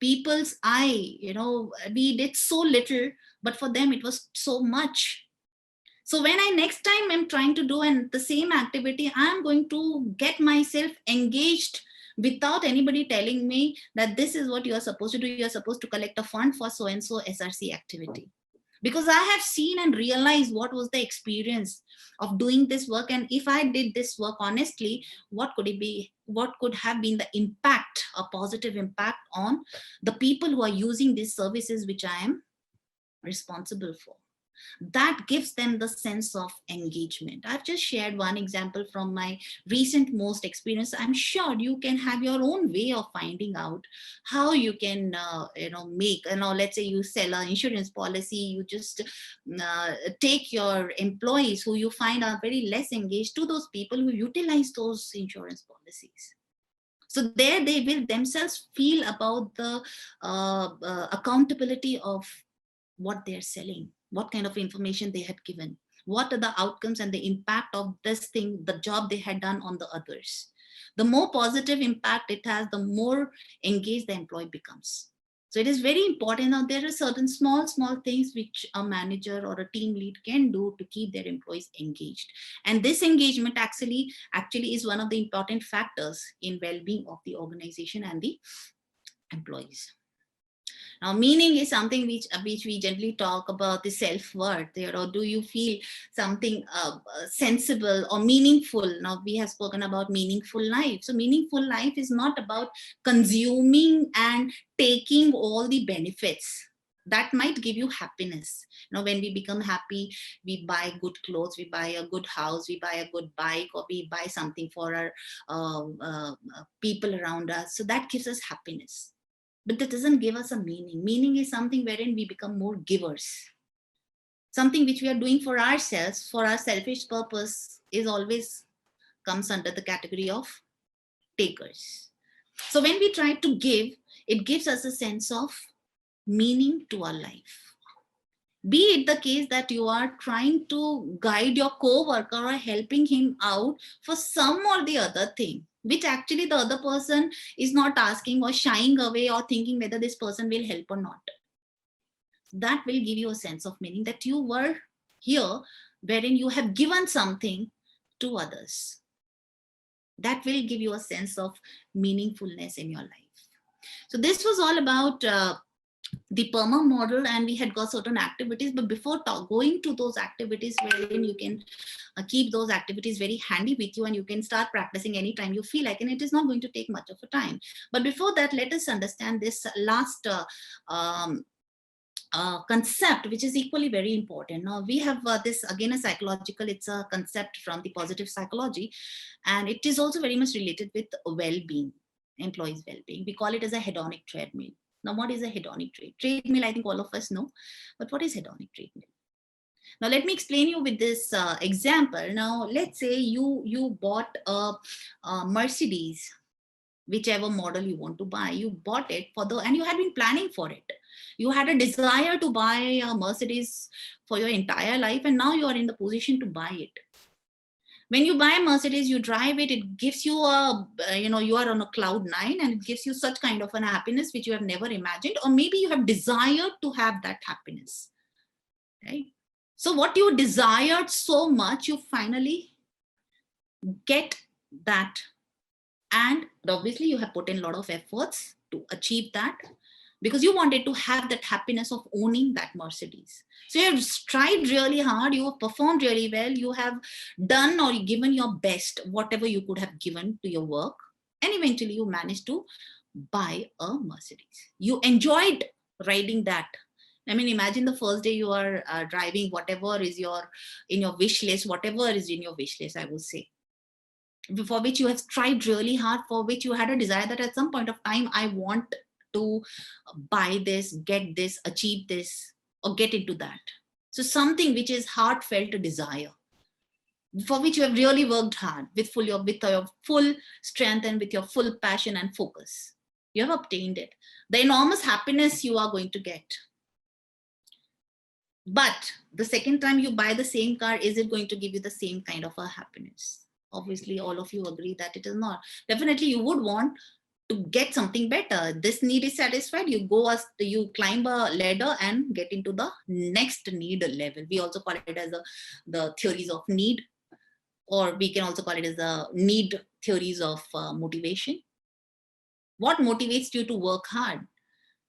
people's eye. We did so little, but for them it was so much. So when I next time I'm trying to do the same activity, I'm going to get myself engaged without anybody telling me that this is what you're supposed to do. You're supposed to collect a fund for so-and-so SRC activity. Because I have seen and realized what was the experience of doing this work. And if I did this work honestly, what could it be? What could have been the impact, a positive impact on the people who are using these services which I am responsible for? That gives them the sense of engagement. I've just shared one example from my recent most experience. I'm sure you can have your own way of finding out how you can, make, let's say you sell an insurance policy, you just take your employees who you find are very less engaged to those people who utilize those insurance policies. So there they will themselves feel about the accountability of what they're selling, what kind of information they had given, what are the outcomes and the impact of this thing, the job they had done on the others. The more positive impact it has, the more engaged the employee becomes. So it is very important. Now, there are certain small things which a manager or a team lead can do to keep their employees engaged. And this engagement actually is one of the important factors in well-being of the organization and the employees. Now, meaning is something which we generally talk about, the self-worth. Or do you feel something sensible or meaningful? Now, we have spoken about meaningful life. So meaningful life is not about consuming and taking all the benefits. That might give you happiness. When we become happy, we buy good clothes, we buy a good house, we buy a good bike, or we buy something for our people around us. So that gives us happiness. But that doesn't give us a meaning. Meaning is something wherein we become more givers. Something which we are doing for ourselves, for our selfish purpose, is always comes under the category of takers. So when we try to give, it gives us a sense of meaning to our life. Be it the case that you are trying to guide your co-worker or helping him out for some or the other thing. which actually the other person is not asking or shying away or thinking whether this person will help or not. That will give you a sense of meaning that you were here, wherein you have given something to others. That will give you a sense of meaningfulness in your life. So this was all about the PERMA model, and we had got certain activities. But before going to those activities, wherein you can keep those activities very handy with you and you can start practicing anytime you feel like, and it is not going to take much of a time. But before that, let us understand this last concept, which is equally very important. Now we have this again a psychological, it's a concept from the positive psychology, and it is also very much related with well-being, employees' well-being. We call it as a hedonic treadmill. Now what is a hedonic treadmill? I think all of us know, but what is hedonic treadmill? Now let me explain you with this example. Now let's say you bought a Mercedes, whichever model you want to buy. You bought it and you had been planning for it. You had a desire to buy a Mercedes for your entire life, and now you are in the position to buy it. When you buy a Mercedes, you drive it, it gives you you are on a cloud nine, and it gives you such kind of an happiness which you have never imagined, or maybe you have desired to have that happiness, right? So what you desired so much, you finally get that. And obviously you have put in a lot of efforts to achieve that, because you wanted to have that happiness of owning that Mercedes. So you have strived really hard, you have performed really well, you have done or given your best, whatever you could have given to your work, and eventually you managed to buy a Mercedes. You enjoyed riding that. I mean, imagine the first day you are driving whatever is in your wish list, whatever is in your wish list, I would say, for which you have strived really hard, for which you had a desire that at some point of time, I want to buy this, get this, achieve this, or get into that. So something which is heartfelt desire, for which you have really worked hard with your full strength and with your full passion and focus. You have obtained it. The enormous happiness you are going to get. But the second time you buy the same car, is it going to give you the same kind of a happiness? Obviously, all of you agree that it is not. Definitely, you would want to get something better. This need is satisfied. You climb a ladder and get into the next need level. We also call it as the theories of need, or we can also call it as the need theories of motivation. What motivates you to work hard?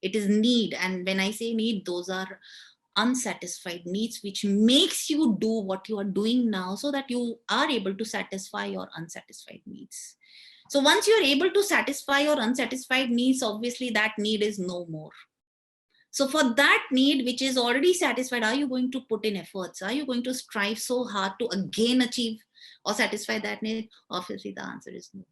It is need. And when I say need, those are unsatisfied needs, which makes you do what you are doing now, so that you are able to satisfy your unsatisfied needs. So once you're able to satisfy your unsatisfied needs, obviously that need is no more. So for that need which is already satisfied, are you going to put in efforts? Are you going to strive so hard to again achieve or satisfy that need? Obviously the answer is no.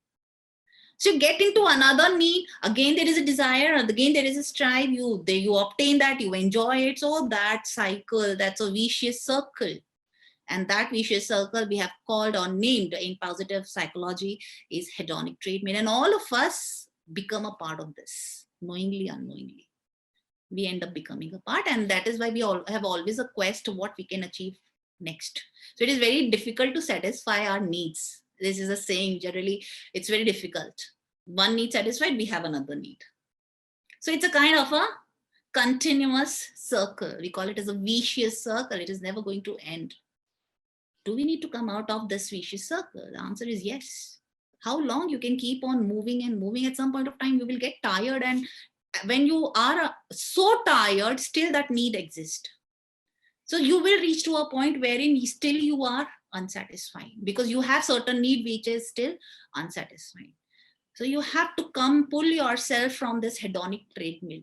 So you get into another need, again there is a desire, again there is a strive, you obtain that, you enjoy it. So that cycle, that's a vicious circle. And that vicious circle we have called or named in positive psychology is hedonic treatment. And all of us become a part of this, knowingly, unknowingly. We end up becoming a part, and that is why we all have always a quest to what we can achieve next. So it is very difficult to satisfy our needs. This is a saying, generally, it's very difficult. One need satisfied, we have another need. So it's a kind of a continuous circle. We call it as a vicious circle. It is never going to end. Do we need to come out of this vicious circle? The answer is yes. How long you can keep on moving and moving? At some point of time, you will get tired. And when you are so tired, still that need exists. So you will reach to a point wherein still you are unsatisfied, because you have certain need which is still unsatisfied. So you have to pull yourself from this hedonic treadmill.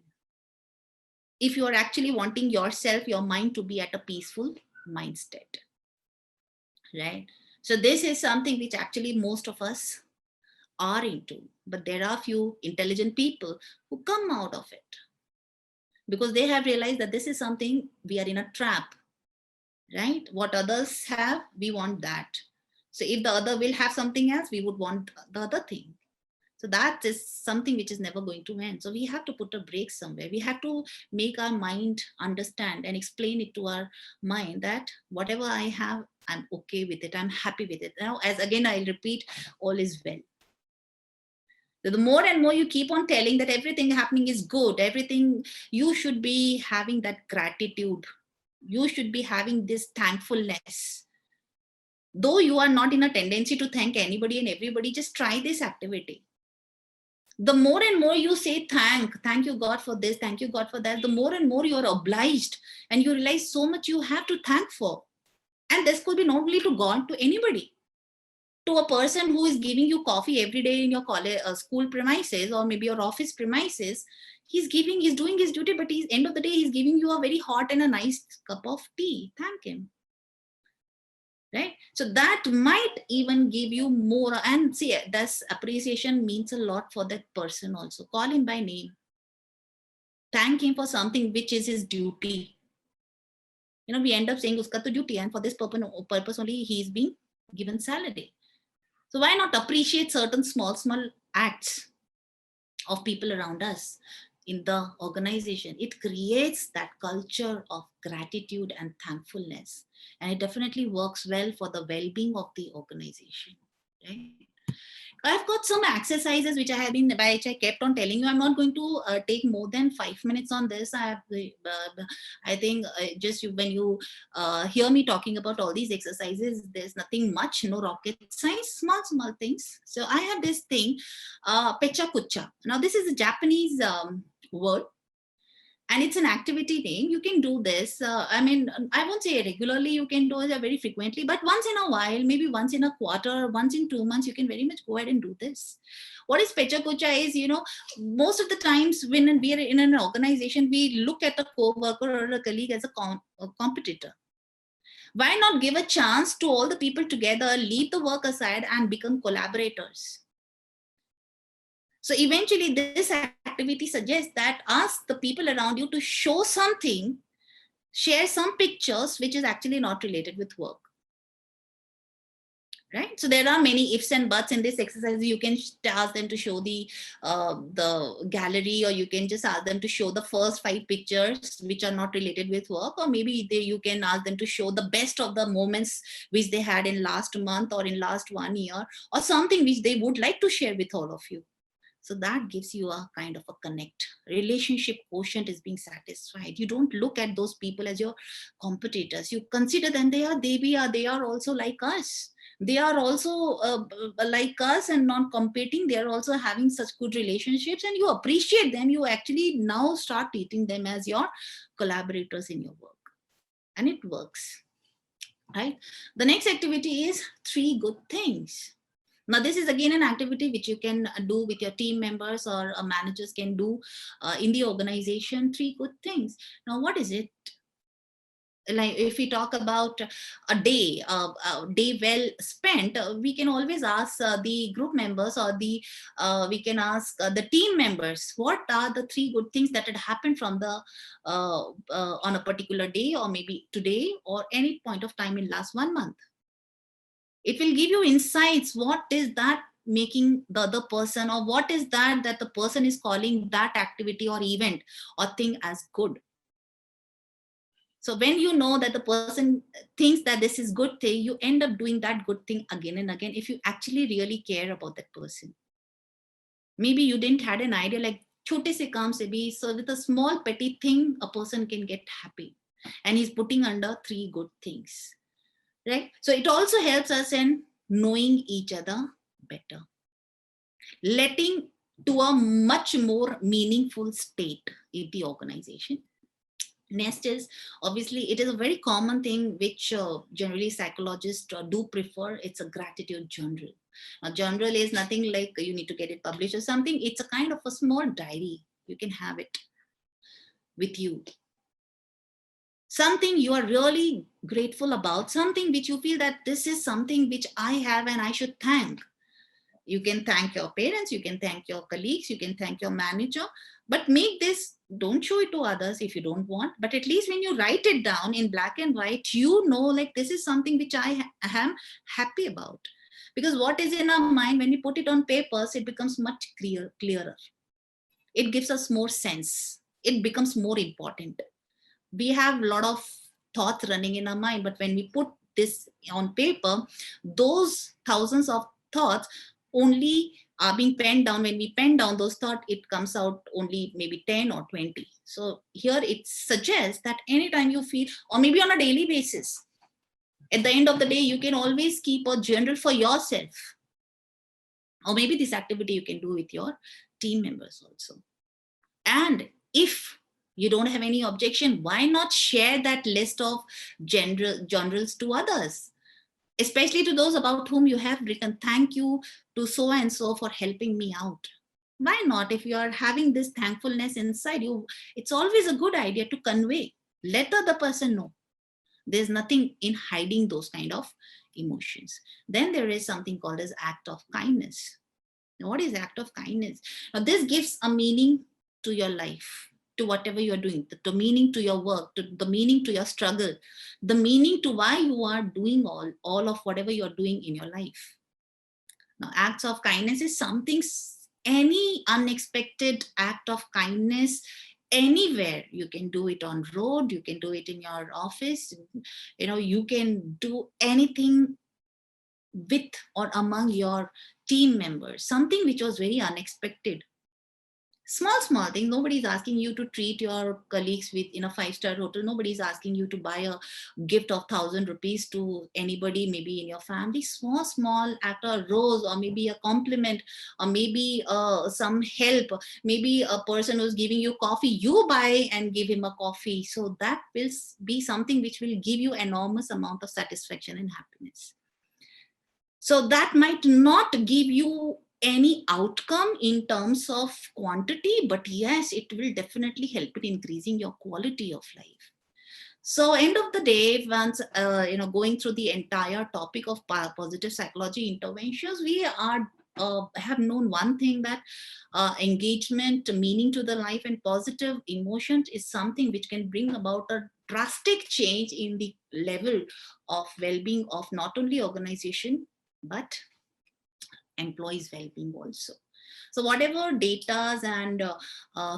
If you are actually wanting yourself, your mind to be at a peaceful mind state, right? So this is something which actually most of us are into, but there are few intelligent people who come out of it, because they have realized that this is something, we are in a trap, right? What others have, we want that. So if the other will have something else, we would want the other thing. So that is something which is never going to end. So we have to put a break somewhere. We have to make our mind understand and explain it to our mind that whatever I have, I'm okay with it. I'm happy with it. Now, as again, I'll repeat, all is well. The more and more you keep on telling that everything happening is good, everything, you should be having that gratitude. You should be having this thankfulness. Though you are not in a tendency to thank anybody and everybody, just try this activity. The more and more you say thank you God for this, thank you God for that, the more and more you are obliged, and you realize so much you have to thank for. And this could be not only to God, to anybody. To a person who is giving you coffee every day in your college, school premises, or maybe your office premises, he's doing his duty, but he's end of the day, he's giving you a very hot and a nice cup of tea. Thank him. Right? So that might even give you more. And see, this appreciation means a lot for that person also. Call him by name. Thank him for something which is his duty. You know, we end up saying uska to duty, and for this purpose only he's being given salary. So why not appreciate certain small acts of people around us in the organization? It creates that culture of gratitude and thankfulness, and it definitely works well for the well-being of the organization, right? I've got some exercises which I kept on telling you. I'm not going to take more than 5 minutes on this. I think just when you hear me talking about all these exercises, there's nothing much, no rocket science, small things. So I have this thing, pecha kucha. Now this is a Japanese word, and it's an activity name. You can do this. I mean, I won't say regularly, you can do it very frequently, but once in a while, maybe once in a quarter, once in 2 months, you can very much go ahead and do this. What is Pecha Kucha is, you know, most of the times when we are in an organization, we look at a co-worker or a colleague as a competitor. Why not give a chance to all the people together, leave the work aside and become collaborators? So eventually this activity suggests that ask the people around you to show something, share some pictures which is actually not related with work. Right? So there are many ifs and buts in this exercise. You can ask them to show the gallery, or you can just ask them to show the first 5 pictures which are not related with work, or maybe you can ask them to show the best of the moments which they had in last month or in last 1 year, or something which they would like to share with all of you. So that gives you a kind of a connect. Relationship quotient is being satisfied. You don't look at those people as your competitors. You consider them, they are also like us. They are also like us and not competing. They are also having such good relationships, and you appreciate them. You actually now start treating them as your collaborators in your work. And it works, right? The next activity is 3 good things. Now, this is again an activity which you can do with your team members, or managers can do in the organization. 3 good things. Now, what is it? Like if we talk about a day well spent, we can always ask the group members, or we can ask the team members, what are the 3 good things that had happened from the on a particular day, or maybe today, or any point of time in last 1 month. It will give you insights. What is that making the other person, or what is that the person is calling that activity or event or thing as good? So when you know that the person thinks that this is good thing, you end up doing that good thing again and again, if you actually really care about that person. Maybe you didn't had an idea, like chote se kaam se bhi, so with a small petty thing a person can get happy, and he's putting under 3 good things. Right? So it also helps us in knowing each other better, letting to a much more meaningful state in the organization. Next is, obviously, it is a very common thing which generally psychologists do prefer. It's a gratitude journal. A journal is nothing like you need to get it published or something. It's a kind of a small diary. You can have it with you. Something you are really grateful about, something which you feel that this is something which I have and I should thank. You can thank your parents, you can thank your colleagues, you can thank your manager, but make this, don't show it to others if you don't want, but at least when you write it down in black and white, you know, like this is something which I am happy about. Because what is in our mind, when we put it on papers, it becomes much clearer. It gives us more sense. It becomes more important. We have a lot of thoughts running in our mind, but when we put this on paper, those thousands of thoughts only are being penned down. When we pen down those thoughts, it comes out only maybe 10 or 20. So here it suggests that anytime you feel, or maybe on a daily basis, at the end of the day, you can always keep a journal for yourself. Or maybe this activity you can do with your team members also. And if you don't have any objection, why not share that list of journals to others, especially to those about whom you have written, thank you to so and so for helping me out. Why not? If you are having this thankfulness inside you, it's always a good idea to convey. Let the other person know. There's nothing in hiding those kind of emotions. Then there is something called as act of kindness. Now, what is act of kindness? Now, this gives a meaning to your life, to whatever you're doing, the meaning to your work, to the meaning to your struggle, the meaning to why you are doing all of whatever you're doing in your life. Now, acts of kindness is something, any unexpected act of kindness anywhere. You can do it on road, you can do it in your office, you can do anything with or among your team members, something which was very unexpected. Small things. Nobody's asking you to treat your colleagues with in a 5-star hotel. Nobody's asking you to buy a gift of 1,000 rupees to anybody, maybe in your family. Small act, a rose, or maybe a compliment, or maybe some help. Maybe a person who's giving you coffee, you buy and give him a coffee. So that will be something which will give you enormous amount of satisfaction and happiness. So that might not give you any outcome in terms of quantity, but yes, it will definitely help in increasing your quality of life. So end of the day, once going through the entire topic of positive psychology interventions, we are have known one thing, that engagement, meaning to the life, and positive emotions is something which can bring about a drastic change in the level of well-being of not only organization but employees' well-being also. So whatever datas and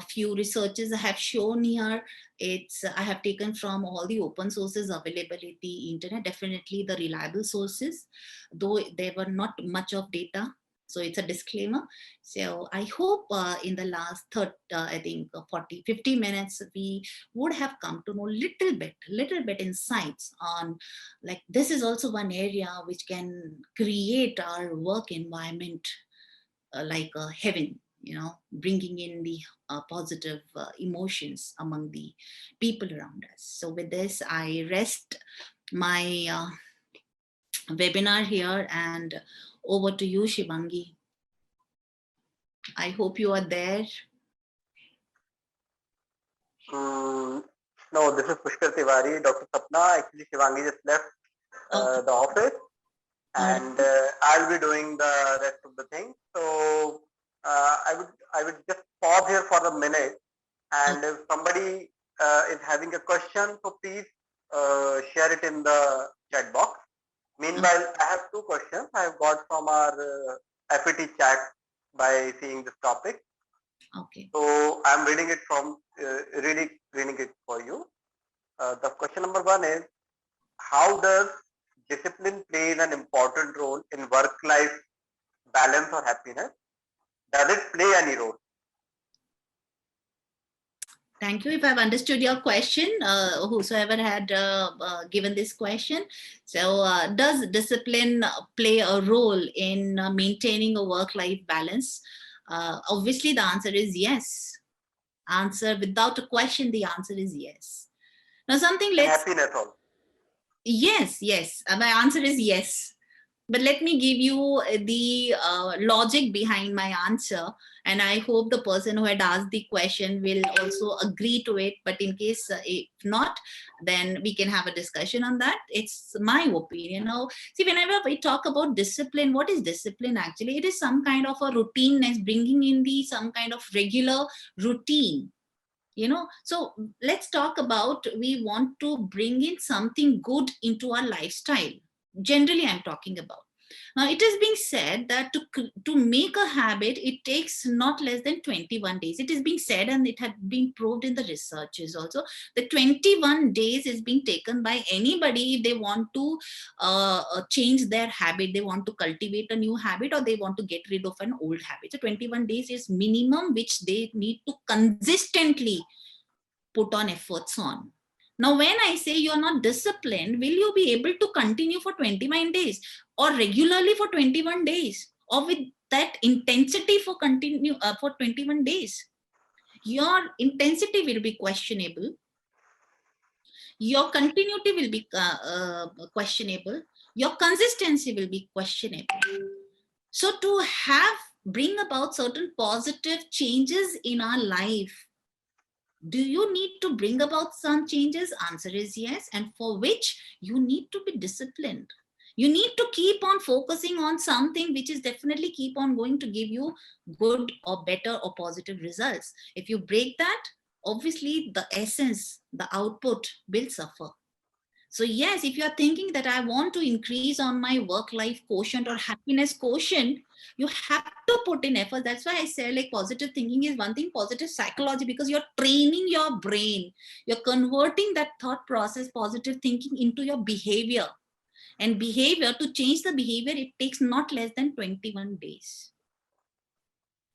few researches I have shown here, I have taken from all the open sources available at the internet, definitely the reliable sources, though there were not much of data. So it's a disclaimer. So I hope in the last 40, 50 minutes, we would have come to know little bit insights on, like, this is also one area which can create our work environment like a heaven, bringing in the positive emotions among the people around us. So with this, I rest my webinar here, and over to you, Shivangi. I hope you are there. No, this is Pushkar Tiwari, Dr. Sapna. Actually, Shivangi just left the office, and I'll be doing the rest of the thing. So I would just pause here for a minute, and if somebody is having a question, so please share it in the chat box. Meanwhile, I have 2 questions I have got from our FET chat by seeing this topic. Okay. So I'm reading it reading it for you. The question number 1 is, how does discipline plays an important role in work-life balance or happiness? Does it play any role? Thank you. If I've understood your question, whosoever had given this question. So does discipline play a role in maintaining a work-life balance? Obviously, the answer is yes. Answer without a question, the answer is yes. Now something let's... Happiness also. Yes. My answer is yes. But let me give you the logic behind my answer. And I hope the person who had asked the question will also agree to it. But in case if not, then we can have a discussion on that. It's my opinion. Now, see, whenever we talk about discipline, what is discipline actually? It is some kind of a routineness, bringing in some kind of regular routine. So let's talk about, we want to bring in something good into our lifestyle. Generally, I'm talking about. Now, it is being said that to make a habit, it takes not less than 21 days. It is being said, and it had been proved in the researches also, that 21 days is being taken by anybody if they want to change their habit, they want to cultivate a new habit, or they want to get rid of an old habit. So 21 days is minimum which they need to consistently put on efforts on. Now, when I say you're not disciplined, will you be able to continue for 21 days or regularly for 21 days or with that intensity for 21 days? Your intensity will be questionable. Your continuity will be questionable. Your consistency will be questionable. So to bring about certain positive changes in our life, do you need to bring about some changes? Answer is yes. And for which you need to be disciplined. You need to keep on focusing on something which is definitely keep on going to give you good or better or positive results. If you break that, obviously the essence, the output will suffer. So yes, if you are thinking that I want to increase on my work-life quotient or happiness quotient, you have to put in effort. That's why I say like positive thinking is one thing, positive psychology, because you're training your brain. You're converting that thought process, positive thinking, into your behavior. And behavior, to change the behavior, it takes not less than 21 days.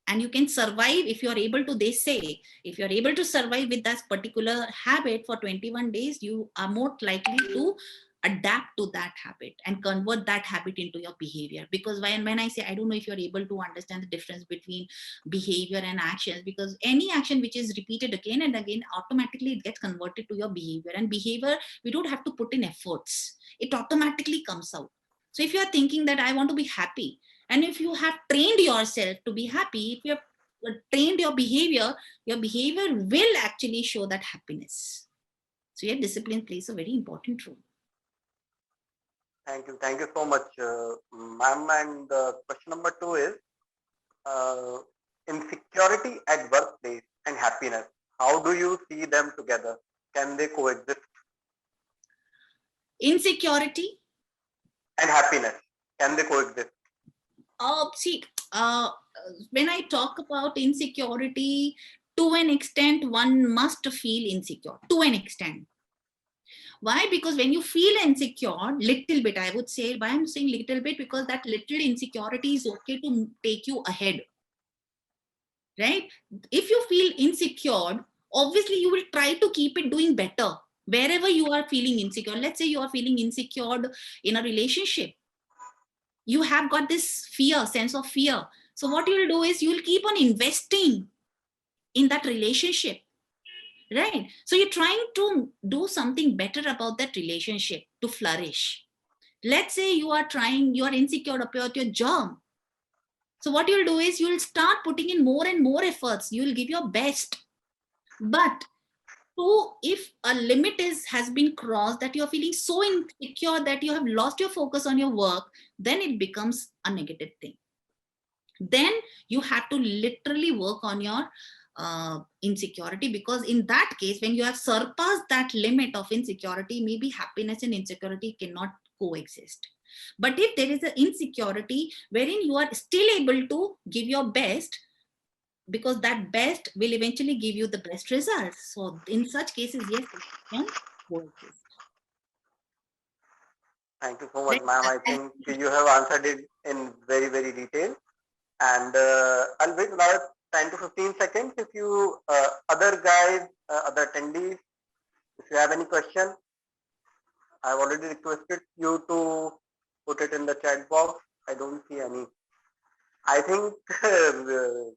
And you can survive if you're able to, they say, if you're able to survive with that particular habit for 21 days, you are more likely to adapt to that habit and convert that habit into your behavior. Because when I say, I don't know if you're able to understand the difference between behavior and actions, because any action which is repeated again and again, automatically it gets converted to your behavior. And behavior, we don't have to put in efforts. It automatically comes out. So if you're thinking that I want to be happy, and if you have trained yourself to be happy, if you have trained your behavior will actually show that happiness. So your discipline plays a very important role. Thank you so much, ma'am. And question number 2 is insecurity at workplace and happiness. How do you see them together? Can they coexist? Insecurity and happiness, can they coexist? When I talk about insecurity, to an extent, one must feel insecure, to an extent. Why? Because when you feel insecure, little bit, I would say, why I'm saying little bit, because that little insecurity is okay to take you ahead, right? If you feel insecure, obviously you will try to keep it doing better. Wherever you are feeling insecure, let's say you are feeling insecure in a relationship, you have got this sense of fear. So what you'll do is you'll keep on investing in that relationship, right? So you're trying to do something better about that relationship to flourish. Let's say you are insecure about your job. So what you'll do is you'll start putting in more and more efforts. You'll give your best. But if a limit has been crossed, that you're feeling so insecure that you have lost your focus on your work, then it becomes a negative thing. Then you have to literally work on your insecurity, because in that case, when you have surpassed that limit of insecurity, maybe happiness and insecurity cannot coexist. But if there is an insecurity wherein you are still able to give your best, because that best will eventually give you the best results. So in such cases, yes, it can coexist. Thank you so much, ma'am. I think you have answered it in very, very detail. And I'll wait another 10 to 15 seconds. If you, other guys, other attendees, if you have any question, I've already requested you to put it in the chat box. I don't see any. I think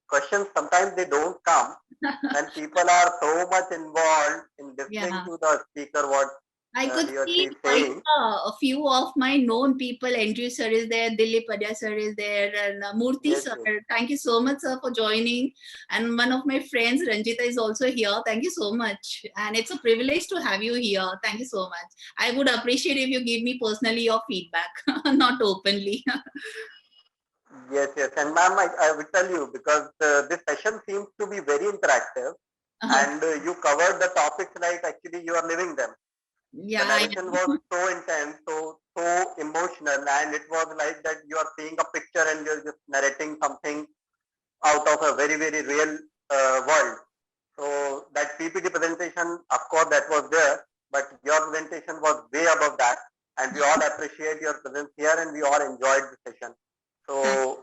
questions, sometimes they don't come and people are so much involved in listening to the speaker what I could see quite a few of my known people. Andrew sir is there, Dilip Padya sir is there, and Murthy sir. Yes. Thank you so much, sir, for joining. And one of my friends, Ranjita, is also here. Thank you so much. And it's a privilege to have you here. Thank you so much. I would appreciate if you give me personally your feedback, not openly. Yes. And ma'am, I will tell you, because this session seems to be very interactive, and you covered the topics like actually you are living them. Yeah, The narration was so intense, so emotional, and it was like that you are seeing a picture and you're just narrating something out of a very, very real world. So that PPT presentation, of course, that was there, but your presentation was way above that, and we all appreciate your presence here, and we all enjoyed the session. So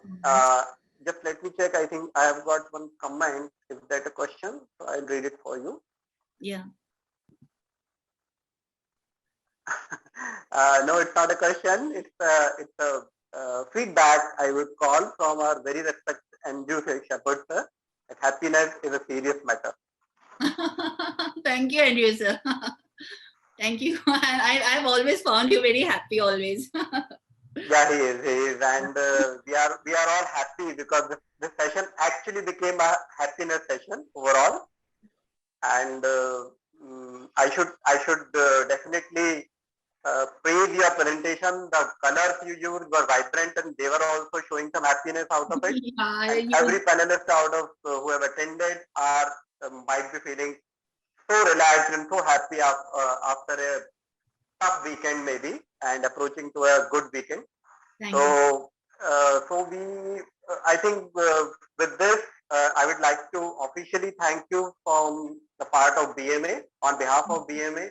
just let me check. I think I have got one comment. Is that a question? So I'll read it for you. Yeah. No, it's not a question. It's a feedback, I would call, from our very respected and due shepherd, sir. That happiness is a serious matter. Thank you, Andrew, sir. Thank you. I've always found you very happy, always. Yeah, he is, and we are all happy because this session actually became a happiness session overall, and I should definitely praise your presentation. The colors you used were vibrant, and they were also showing some happiness out of it. Yeah, And every panelist out of who have attended are might be feeling so relaxed and so happy after a tough weekend maybe, and approaching to a good weekend. So we, I think with this, I would like to officially thank you from the part of BMA, on behalf of BMA,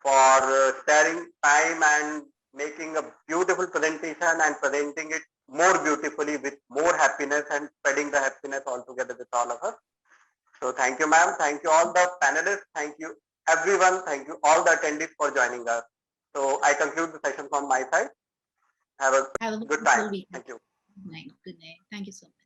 for sparing time and making a beautiful presentation and presenting it more beautifully with more happiness and spreading the happiness all together with all of us. So thank you, ma'am. Thank you all the panelists. Thank you everyone. Thank you all the attendees for joining us. So I conclude the session from my side. Have a good time. Thank you. Good night. Good night. Thank you so much.